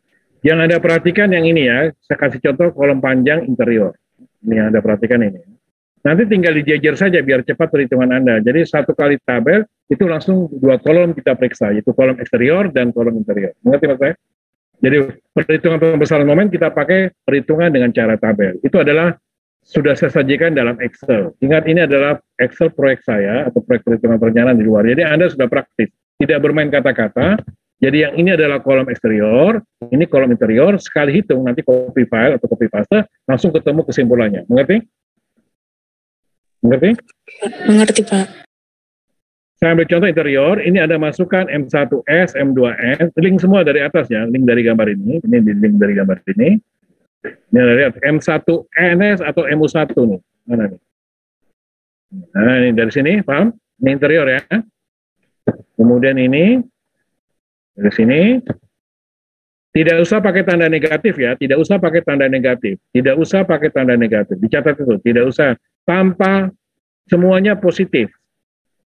Yang Anda perhatikan yang ini ya, saya kasih contoh kolom panjang interior. Ini yang Anda perhatikan ini. Nanti tinggal dijejer saja biar cepat perhitungan Anda. Jadi satu kali tabel itu langsung 2 kolom kita periksa, yaitu kolom eksterior dan kolom interior. Mengerti Mas saya? Jadi perhitungan pembesaran momen kita pakai perhitungan dengan cara tabel. Itu adalah sudah saya sajikan dalam Excel. Ingat ini adalah Excel proyek saya atau proyek perhitungan perencanaan di luar. Jadi Anda sudah praktis, tidak bermain kata-kata. Jadi yang ini adalah kolom eksterior, ini kolom interior, sekali hitung nanti copy file atau copy paste, langsung ketemu kesimpulannya. Mengerti? Mengerti? Mengerti, Pak. Saya ambil contoh interior, ini ada masukan M1S, M2S, link semua dari atas ya, link dari gambar ini link dari gambar ini. Ini dari M1NS atau MU1 nih. Mana nih? Nah, ini dari sini, paham? Ini interior ya. Kemudian ini dari sini. Tidak usah pakai tanda negatif ya, tidak usah pakai tanda negatif. Tidak usah pakai tanda negatif. Dicatat itu, tidak usah. Tanpa semuanya positif.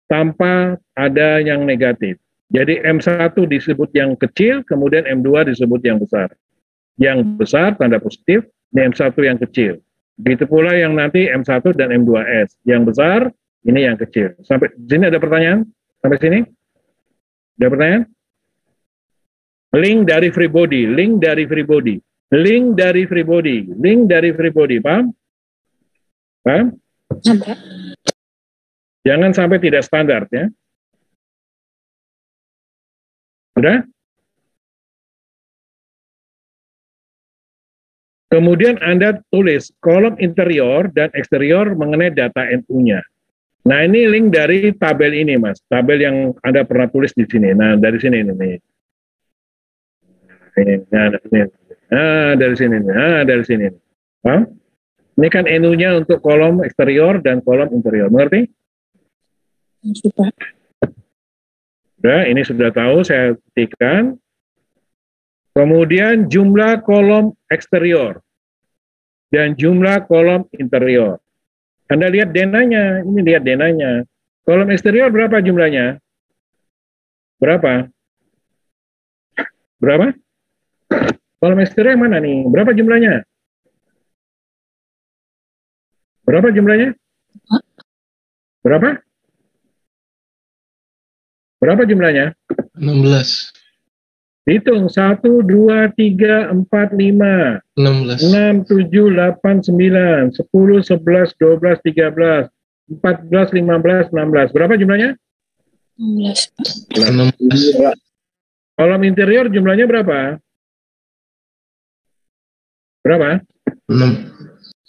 Tanpa ada yang negatif. Jadi M1 disebut yang kecil, kemudian M2 disebut yang besar. Yang besar tanda positif, ini M1 yang kecil. Begitu pula yang nanti M1 dan M2S. Yang besar, ini yang kecil. Sampai sini ada pertanyaan? Sampai sini? Ada pertanyaan? Link dari free body, link dari free body, link dari free body, link dari free body, paham? Paham? Pak. Jangan sampai tidak standar ya. Sudah? Kemudian Anda tulis kolom interior dan eksterior mengenai data NU-nya. Nah, ini link dari tabel ini, Mas. Tabel yang Anda pernah tulis di sini. Nah, dari sini ini. Dari sini. Dari sini. Paham? Ini kan NU-nya untuk kolom eksterior dan kolom interior. Mengerti? Mengerti, Pak. Sudah, ini sudah tahu, saya ketikkan. Kemudian jumlah kolom eksterior dan jumlah kolom interior. Anda lihat denanya, ini lihat denanya. Kolom eksterior berapa jumlahnya? Berapa? Berapa? Kolom eksterior yang mana nih? Berapa jumlahnya? Berapa jumlahnya? Berapa? Berapa jumlahnya? 16. Hitung 1, 2, 3, 4, 5, 16. 6, 7, 8, 9, 10, 11, 12, 13, 14, 15, 16. Berapa jumlahnya? 16, Pak. 16. Kolom interior jumlahnya berapa? Berapa? 6.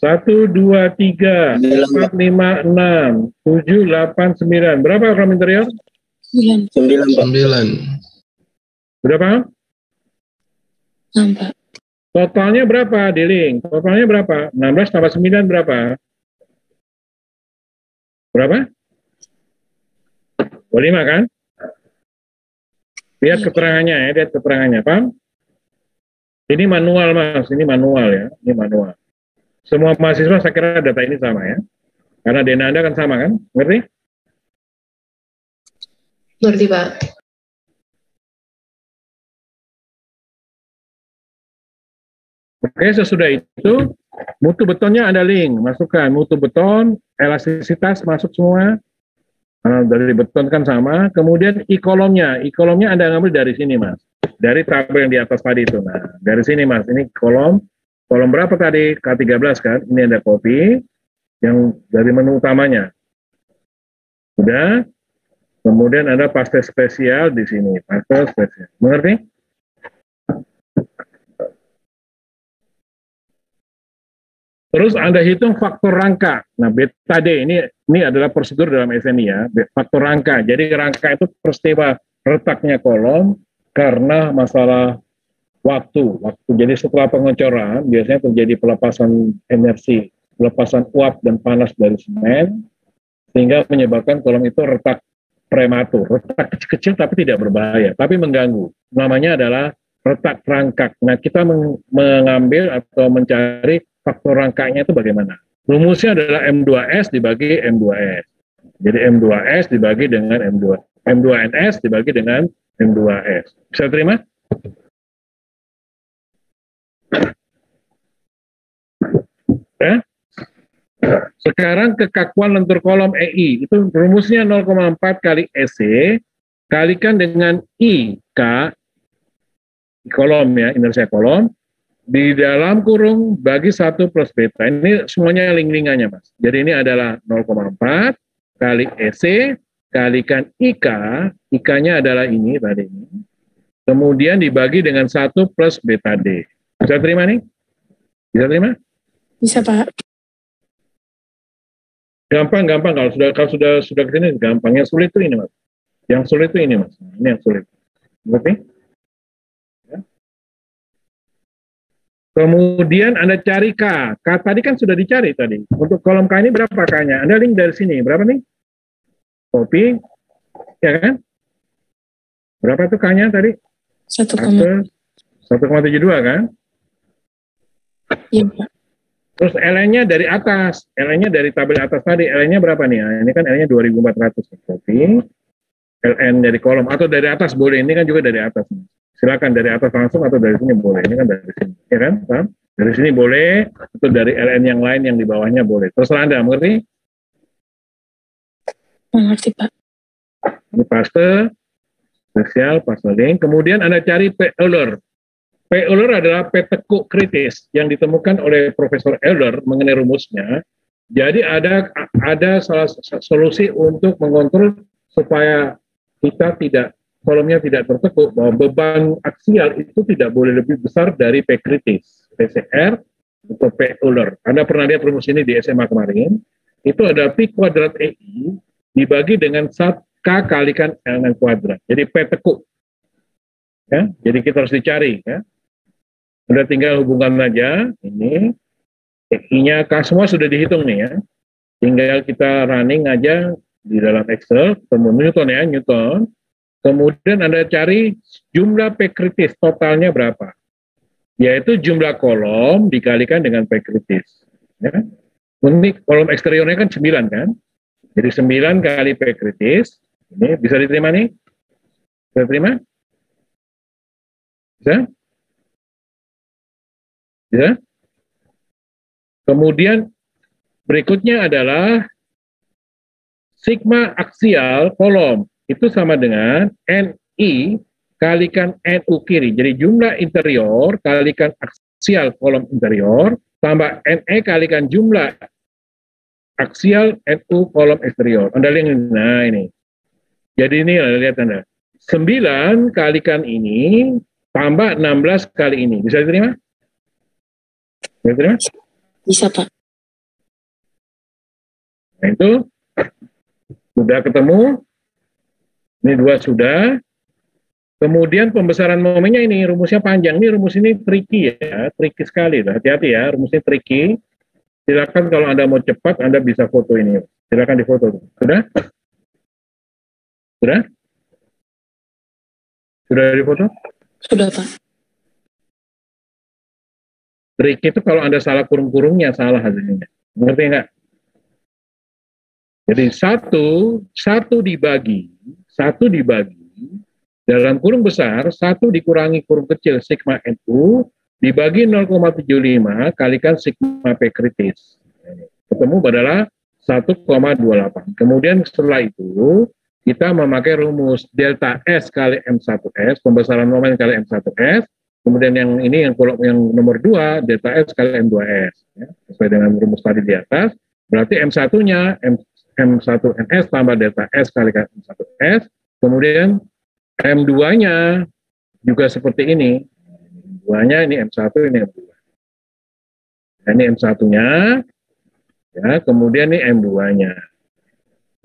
1, 2, 3, 4, 5, 6, 7, 8, 9. Berapa kolom interior? 9. 9. Berapa? 6, Pak. Totalnya berapa, Deling? Totalnya berapa? 16 tambah 9 berapa? Berapa? 25 kan? Lihat keterangannya ya, lihat keterangannya, paham? Ini manual, Mas, ini manual ya, ini manual. Semua mahasiswa saya kira data ini sama ya. Karena DNA Anda kan sama kan? Ngerti? Ngerti, Pak. Oke, sesudah itu, mutu betonnya ada link, masukkan mutu beton, elastisitas masuk semua. Dari beton kan sama. Kemudian i-kolomnya Anda ngambil dari sini, Mas. Dari tabel yang di atas tadi itu. Nah, dari sini, Mas. Ini kolom berapa tadi? K13 kan? Ini ada copy yang dari menu utamanya. Sudah. Kemudian ada paste spesial di sini. Paste spesial. Mengerti? Terus Anda hitung faktor rangka. Nah, beta D ini adalah prosedur dalam SNI ya, faktor rangka. Jadi rangka itu peristiwa retaknya kolom karena masalah waktu. Jadi setelah pengecoran biasanya terjadi pelepasan energi, pelepasan uap dan panas dari semen sehingga menyebabkan kolom itu retak prematur. Retak kecil-kecil tapi tidak berbahaya, tapi mengganggu. Namanya adalah retak rangkak. Nah, kita mengambil atau mencari faktor rangkanya itu bagaimana? Rumusnya adalah M2S dibagi M2S. Jadi M2S dibagi dengan M2NS dibagi dengan M2S. Bisa terima? Ya? Sekarang kekakuan lentur kolom EI, itu rumusnya 0,4 kali EC, kalikan dengan IK, kolom ya, inersia kolom, di dalam kurung bagi 1 plus beta. Ini semuanya link-linkannya, Mas. Jadi ini adalah 0,4 kali EC, kalikan IK, IK-nya adalah ini tadi ini. Kemudian dibagi dengan 1 plus beta D. Bisa terima nih? Bisa terima? Bisa, Pak. Gampang kalau sudah kesini gampang. Yang sulit itu ini, Mas. Yang sulit itu ini, Mas. Ini yang sulit. Ngerti? Ya. Kemudian Anda cari K. K tadi kan sudah dicari tadi. Untuk kolom K ini berapa K-nya? Anda link dari sini. Berapa nih? Copy. Ya kan? Berapa tuh K-nya tadi? 1,72 kan? Iya, Pak. Terus LN-nya dari atas, LN-nya dari tabel atas tadi, LN-nya berapa nih? Nah, ini kan LN-nya 2400. Copy. LN dari kolom, atau dari atas boleh, ini kan juga dari atas. Silakan dari atas langsung atau dari sini boleh, ini kan dari sini. Ya kan? Paham? Dari sini boleh, atau dari LN yang lain yang di bawahnya boleh. Terserah Anda, mengerti? Mengerti, Pak. Ini paste, spesial, paste link. Kemudian Anda cari P-Euler. P-Euler adalah P tekuk kritis yang ditemukan oleh Profesor Euler mengenai rumusnya. Jadi ada salah solusi untuk mengontrol supaya kita kolomnya tidak tertekuk, bahwa beban aksial itu tidak boleh lebih besar dari P kritis, PCR atau P-Euler. Anda pernah lihat rumus ini di SMA kemarin? Itu ada P kuadrat EI dibagi dengan K kalikan ln kuadrat. Jadi P tekuk. Ya, jadi kita harus dicari ya. Udah tinggal hubungkan aja ini EI-nya semua sudah dihitung nih ya. Tinggal kita running aja di dalam Excel, ketemu Newton ya, Newton. Kemudian Anda cari jumlah P kritis totalnya berapa? Yaitu jumlah kolom dikalikan dengan P kritis. Ya. Ini kolom eksteriornya kan 9 kan? Jadi 9 kali P kritis. Ini bisa diterima nih? Bisa diterima? Bisa? Ya. Kemudian berikutnya adalah sigma aksial kolom itu sama dengan NI kalikan NU kiri. Jadi jumlah interior kalikan aksial kolom interior tambah NE kalikan jumlah aksial NU kolom eksterior. Anda lihat, nah ini. Jadi ini lihat Anda. 9 kalikan ini tambah 16 kali ini. Bisa diterima? Bisa, Pak. Nah itu sudah ketemu. Ini 2 sudah. Kemudian pembesaran momennya ini rumusnya panjang. Ini rumus ini tricky ya, tricky sekali. Hati-hati ya, rumusnya tricky. Silakan kalau Anda mau cepat, Anda bisa foto ini. Silakan difoto. Sudah? Sudah? Sudah difoto? Sudah, Pak. Trik itu kalau Anda salah kurung-kurungnya, salah hasilnya. Ngerti nggak? Jadi satu dibagi, dalam kurung besar, 1 dikurangi kurung kecil sigma NU, dibagi 0,75 kalikan sigma P kritis. Ketemu adalah 1,28. Kemudian setelah itu, kita memakai rumus delta S kali M1S, pembesaran momen kali M1S, kemudian yang ini yang nomor 2 delta S kali M2S ya, sesuai dengan rumus tadi di atas. Berarti M1-nya M1NS tambah delta S kali M1S. Kemudian M2-nya juga seperti ini. M2-nya ini M1 ini M2. Nah, ini M1-nya ya, kemudian ini M2-nya.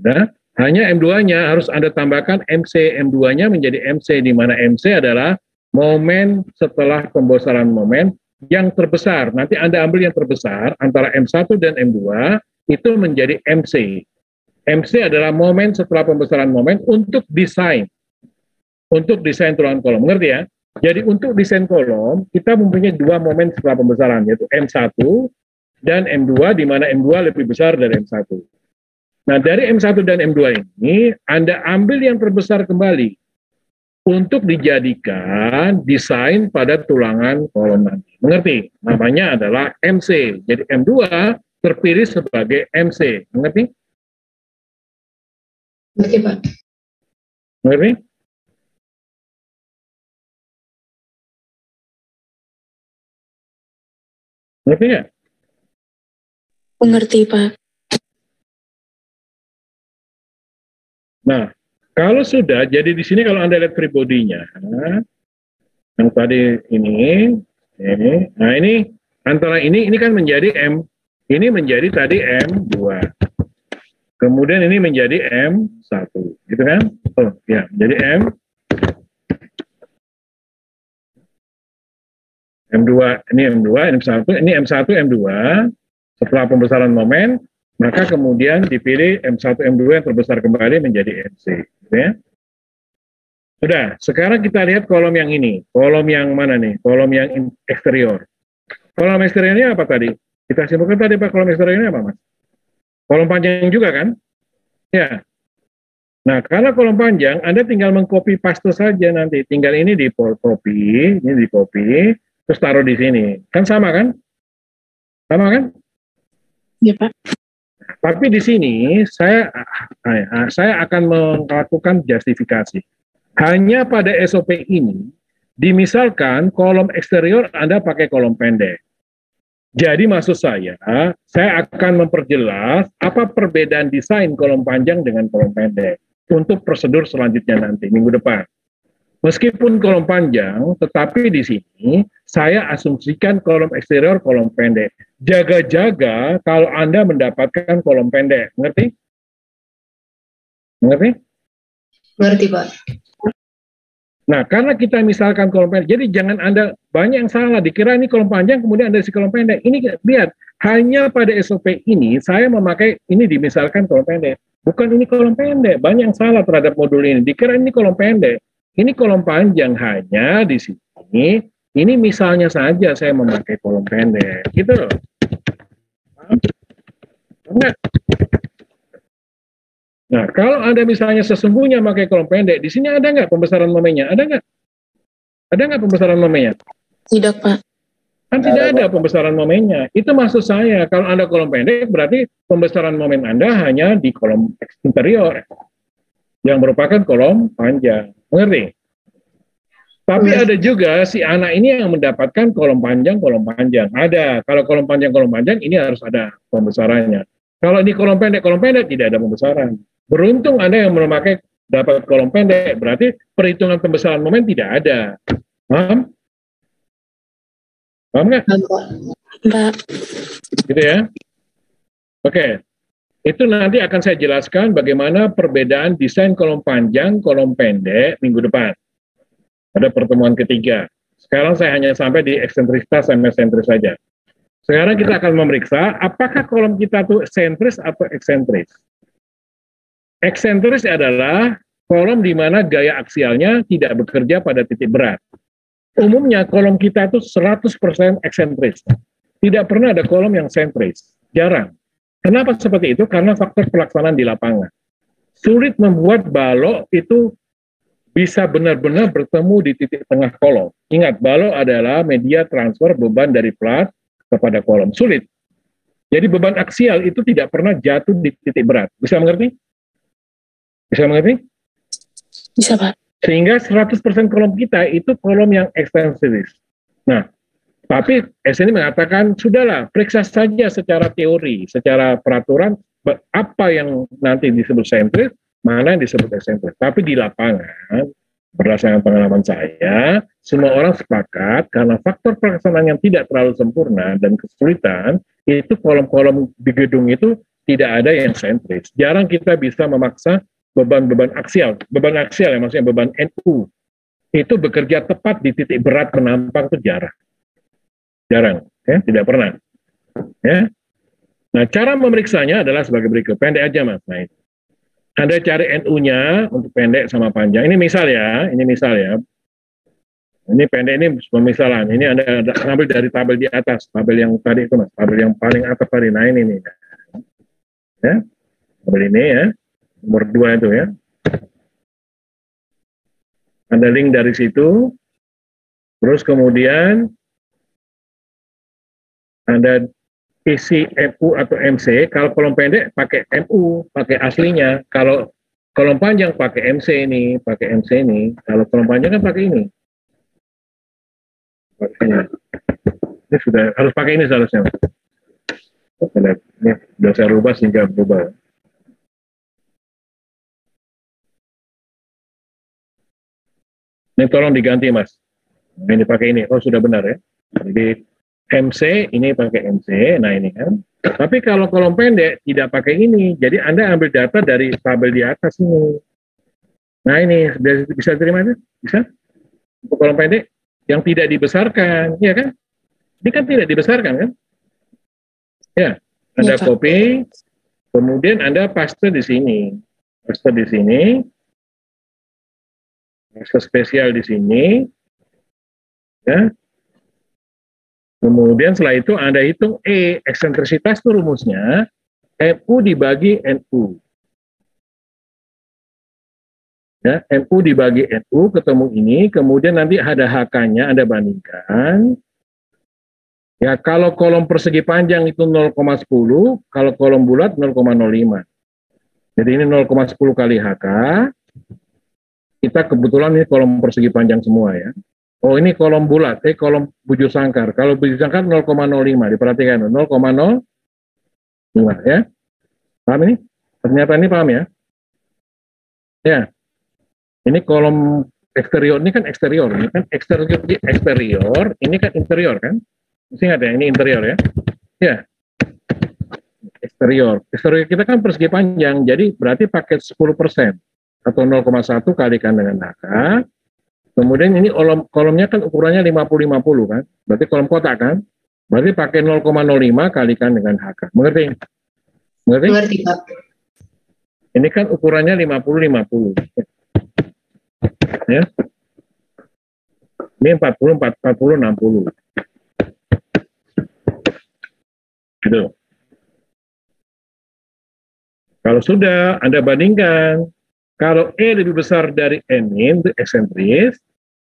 Sudah, hanya M2-nya harus Anda tambahkan MC. M2-nya menjadi MC, di mana MC adalah momen setelah pembesaran momen yang terbesar. Nanti Anda ambil yang terbesar antara M1 dan M2 itu menjadi MC. MC adalah momen setelah pembesaran momen untuk desain tulangan kolom. Mengerti ya? Jadi untuk desain kolom kita mempunyai 2 momen setelah pembesaran, yaitu M1 dan M2, di mana M2 lebih besar dari M1. Nah, dari M1 dan M2 ini Anda ambil yang terbesar kembali untuk dijadikan desain pada tulangan kolom nanti. Mengerti? Namanya adalah MC. Jadi M2 terpilih sebagai MC. Mengerti? Berarti Pak. Mengerti? Mengerti nggak? Mengerti, Pak. Nah, kalau sudah, jadi di sini kalau Anda lihat free body-nya, yang tadi ini, nah ini antara ini kan menjadi M, ini menjadi tadi M2. Kemudian ini menjadi M1, gitu kan? Oh, ya, menjadi M2, ini M2, ini M1, ini M1, M2. Setelah pembesaran momen, maka kemudian dipilih M1, M2 yang terbesar kembali menjadi MC. Gitu ya. Sudah, sekarang kita lihat kolom yang ini. Kolom yang mana nih? Kolom yang eksterior. Kolom eksteriornya apa tadi? Kita simpulkan tadi Pak, kolom eksteriornya apa Mas? Kolom panjang juga kan? Ya. Nah, karena kolom panjang, Anda tinggal mengcopy paste saja nanti. Tinggal ini di copy, ini di copy, terus taruh di sini. Kan sama kan? Sama kan? Ya, Pak. Tapi di sini saya akan melakukan justifikasi. Hanya pada SOP ini, dimisalkan kolom eksterior Anda pakai kolom pendek. Jadi maksud saya akan memperjelas apa perbedaan desain kolom panjang dengan kolom pendek untuk prosedur selanjutnya nanti minggu depan. Meskipun kolom panjang, tetapi di sini saya asumsikan kolom eksterior kolom pendek. Jaga-jaga kalau Anda mendapatkan kolom pendek. Mengerti? Mengerti? Berarti Pak. Nah, karena kita misalkan kolom pendek, jadi jangan Anda, banyak yang salah, dikira ini kolom panjang, kemudian Anda isi kolom pendek. Ini lihat, hanya pada SOP ini, saya memakai, ini dimisalkan kolom pendek. Bukan ini kolom pendek, banyak yang salah terhadap modul ini, dikira ini kolom pendek. Ini kolom panjang, hanya di sini, ini misalnya saja saya memakai kolom pendek. Gitu loh. Enggak. Nah, kalau Anda misalnya sesungguhnya memakai kolom pendek, di sini ada nggak pembesaran momennya? Ada nggak? Ada nggak pembesaran momennya? Tidak, Pak. Kan tidak ada pembesaran momennya. Itu maksud saya, kalau Anda kolom pendek, berarti pembesaran momen Anda hanya di kolom interior, yang merupakan kolom panjang. Mengerti? Tapi ada juga si anak ini yang mendapatkan kolom panjang. Ada. Kalau kolom panjang, ini harus ada pembesarannya. Kalau di kolom pendek, tidak ada pembesaran. Beruntung Anda yang memakai dapat kolom pendek, berarti perhitungan pembesaran momen tidak ada. Paham? Paham nggak? Pak. Gitu ya. Oke. Itu nanti akan saya jelaskan bagaimana perbedaan desain kolom panjang, kolom pendek minggu depan. Pada pertemuan ketiga. Sekarang saya hanya sampai di eksentrisitas sama sentris saja. Sekarang kita akan memeriksa apakah kolom kita itu sentris atau eksentris. Eksentris adalah kolom di mana gaya aksialnya tidak bekerja pada titik berat. Umumnya kolom kita itu 100% eksentris. Tidak pernah ada kolom yang sentris. Jarang. Kenapa seperti itu? Karena faktor pelaksanaan di lapangan. Sulit membuat balok itu bisa benar-benar bertemu di titik tengah kolom. Ingat, balok adalah media transfer beban dari plat kepada kolom. Sulit. Jadi beban aksial itu tidak pernah jatuh di titik berat. Bisa mengerti? Bisa mengerti? Bisa, Pak. Sehingga 100% kolom kita itu kolom yang ekstensif. Nah, tapi SNI mengatakan, sudahlah, periksa saja secara teori, secara peraturan, apa yang nanti disebut sentris, mana yang disebut eksentris. Tapi di lapangan, berdasarkan pengalaman saya, semua orang sepakat karena faktor pelaksanaan yang tidak terlalu sempurna dan kesulitan, itu kolom-kolom di gedung itu tidak ada yang sentris. Jarang kita bisa memaksa beban-beban aksial. Beban aksial ya, maksudnya beban NU. Itu bekerja tepat di titik berat penampang itu jarang. Jarang, ya, tidak pernah. Ya. Nah, cara memeriksanya adalah sebagai berikut. Pendek aja, Mas. Nah, itu. Anda cari NU-nya untuk pendek sama panjang. Ini misal ya, Ini pendek, ini pemisalan. Ini Anda ambil dari tabel di atas, tabel yang tadi itu, Mas. Tabel yang paling atas tadi. Nah, ini nih. Ya. Tabel ini ya. Nomor 2 itu ya. Anda link dari situ. Terus kemudian Anda isi MU atau MC. Kalau kolom pendek pakai MU, pakai aslinya. Kalau kolom panjang pakai MC ini, pakai MC ini. Kalau kolom panjang kan pakai ini. Pakainya. Ini sudah harus pakai ini seharusnya. Ini sudah saya rubah sehingga berubah. Ini tolong diganti, Mas. Ini pakai ini. Oh, sudah benar ya. Jadi MC ini pakai MC. Nah, ini kan. Tapi kalau kolom pendek tidak pakai ini. Jadi Anda ambil data dari tabel di atas ini. Nah, ini bisa terima itu? Bisa? Untuk kolom pendek yang tidak dibesarkan, ya kan? Ini kan tidak dibesarkan kan? Ya, Anda Pak. copy, kemudian Anda paste di sini. Paste di sini. Paste spesial di sini. Ya. Kemudian setelah itu Anda hitung eksentrisitas itu rumusnya MU dibagi NU. Ya, MU dibagi NU ketemu ini, kemudian nanti ada HK-nya Anda bandingkan. Ya, kalau kolom persegi panjang itu 0,10, kalau kolom bulat 0,05. Jadi ini 0,10 kali HK. Kita kebetulan ini kolom persegi panjang semua ya. Oh, ini kolom bulat, kolom bujur sangkar. Kalau bujur sangkar 0,05, diperhatikan 0,05 ya. Paham ini? Ternyata ini paham ya? Ya. Ini kolom eksterior, ini kan eksterior, ini kan eksterior, ini kan interior kan? Mesti nggak ada, ini interior ya? Ya. Eksterior. Eksterior kita kan persegi panjang, jadi berarti pakai 10% atau 0,1 kalikan dengan HK. Kemudian ini kolomnya kan ukurannya 50-50 kan? Berarti kolom kotak kan? Berarti pakai 0,05 kalikan dengan HK. Mengerti? Mengerti? Mengerti, Pak. Ini kan ukurannya 50-50. Ya. Ini 40, 60. Gitu. Kalau sudah, Anda bandingkan. Kalau E lebih besar dari M-in, itu eksentris.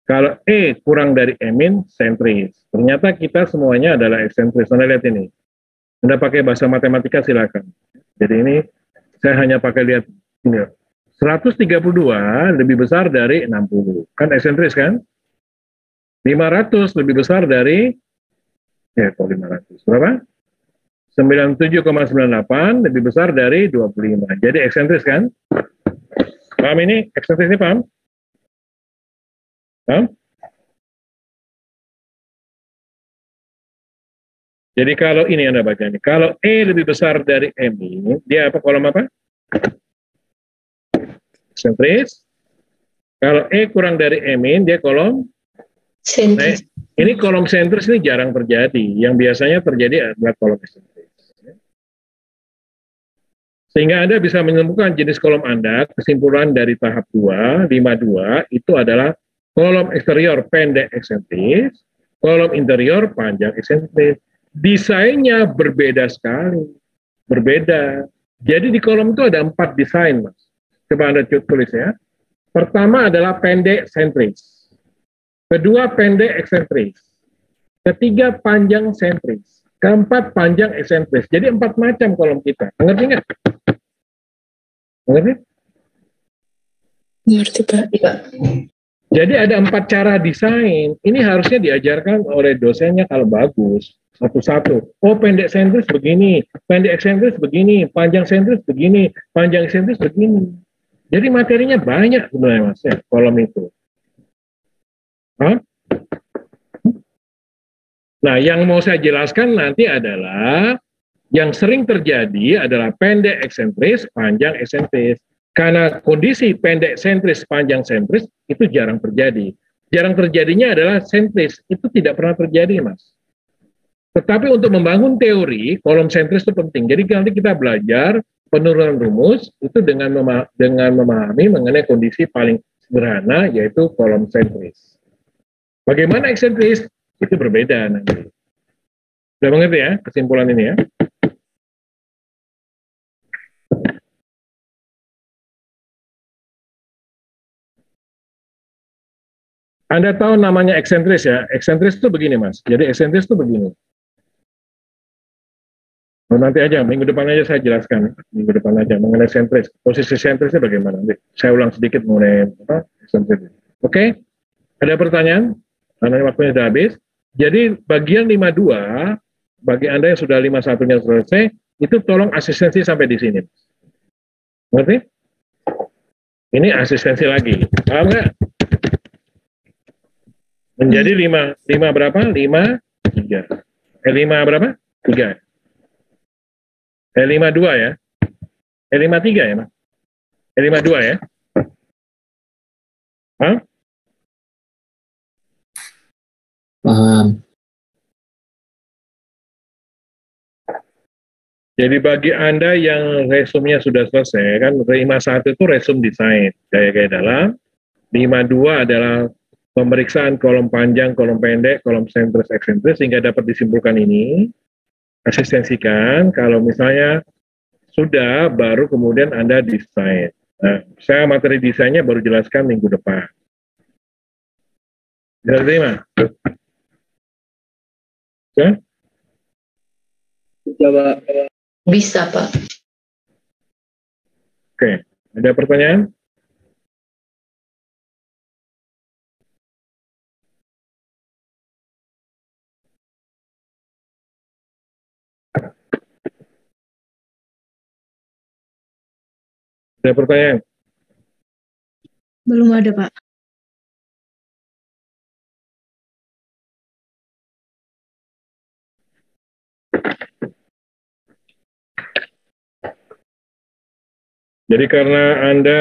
Kalau E kurang dari M-in, sentris. Ternyata kita semuanya adalah eksentris. Anda lihat ini. Anda pakai bahasa matematika silakan. Jadi ini saya hanya pakai lihat. 132 lebih besar dari 60. Kan eksentris kan? 500 lebih besar dari, kok 500? Berapa? 97,98 lebih besar dari 25. Jadi eksentris kan? Paham ini? Eksentris ini paham? Paham? Jadi kalau ini Anda baca ini, kalau E lebih besar dari M ini, dia apa kolom apa? Sentris. Kalau E kurang dari M ini, dia kolom Sentris. ini kolom sentris ini jarang terjadi. Yang biasanya terjadi adalah kolom sentris. Sehingga Anda bisa menemukan jenis kolom Anda, kesimpulan dari tahap 2, 52, itu adalah kolom eksterior pendek eksentris, kolom interior panjang eksentris. Desainnya berbeda sekali. Berbeda. Jadi di kolom itu ada 4 desain, Mas. Coba Anda tulis ya. Pertama adalah pendek sentris. Kedua pendek eksentris. Ketiga panjang sentris. Keempat panjang eksentris. Jadi 4 macam kolom kita. Mengerti nggak? Mengerti? Ngerti, Pak. Pak. Jadi ada 4 cara desain. Ini harusnya diajarkan oleh dosennya kalau bagus. Satu-satu. Oh, pendek sentris begini, pendek eksentris begini, panjang sentris begini, panjang eksentris begini. Jadi materinya banyak sebenarnya, Mas, ya, kolom itu. Hah? Nah, yang mau saya jelaskan nanti adalah yang sering terjadi adalah pendek eksentris, panjang eksentris. Karena kondisi pendek sentris, panjang sentris itu jarang terjadi. Jarang terjadinya adalah sentris. Itu tidak pernah terjadi, Mas. Tetapi untuk membangun teori, kolom sentris itu penting. Jadi nanti kita belajar penurunan rumus itu dengan memahami mengenai kondisi paling sederhana, yaitu kolom sentris. Bagaimana eksentris? Itu berbeda nanti. Sudah mengerti ya kesimpulan ini ya? Anda tahu namanya eksentris ya? Eksentris itu begini, Mas. Jadi eksentris itu begini. Nanti aja, minggu depan aja saya jelaskan. Minggu depan aja mengenai sentris. Posisi sentrisnya bagaimana? Nanti saya ulang sedikit mengenai sentris. Oke? Ada pertanyaan? Karena waktunya sudah habis. Jadi bagian 52, bagi Anda yang sudah 51-nya selesai, itu tolong asistensi sampai di sini. Ngerti? Ini asistensi lagi. Paham nggak? Menjadi 5 berapa? 5, 3. 5 berapa? 3. 52 ya? 53 ya, Mas? 52 ya? Hah? Paham. Jadi bagi Anda yang resumenya sudah selesai, kan 51 itu resum desain, gaya-gaya dalam. 52 adalah pemeriksaan kolom panjang, kolom pendek, kolom sentris, eksentris, sehingga dapat disimpulkan ini. Asistensikan, kalau misalnya sudah, baru kemudian Anda desain. Nah, saya materi desainnya baru jelaskan minggu depan. Bisa terima? Ya? Bisa, Pak. Oke, ada pertanyaan? Ada pertanyaan? Belum ada, Pak. Jadi karena Anda,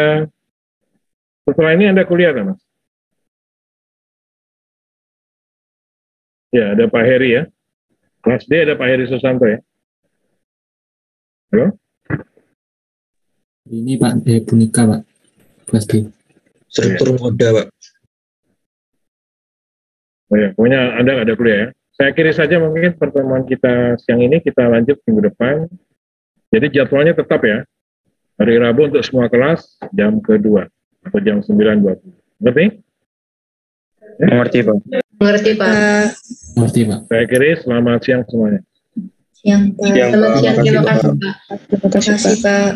setelah ini Anda kuliah kan, Mas? Ya, ada Pak Heri ya. Kelas D ada Pak Heri Susanto ya. Halo? Ini Pak Punika, Pak. Kelas D. Struktur moda, Pak. Oh ya, pokoknya Anda nggak ada kuliah ya. Saya akhiri saja mungkin pertemuan kita siang ini, kita lanjut minggu depan. Jadi jadwalnya tetap ya. Hari Rabu untuk semua kelas, jam kedua, atau jam 9.20. Ngerti? Mengerti, Pak. Mengerti, Pak. Mengerti, Pak. Saya akhiri, selamat siang semuanya. Siang, Pak. Siang, Selamat Pak. siang. Terima Makasih, kasih, Pak. Terima kasih, Pak.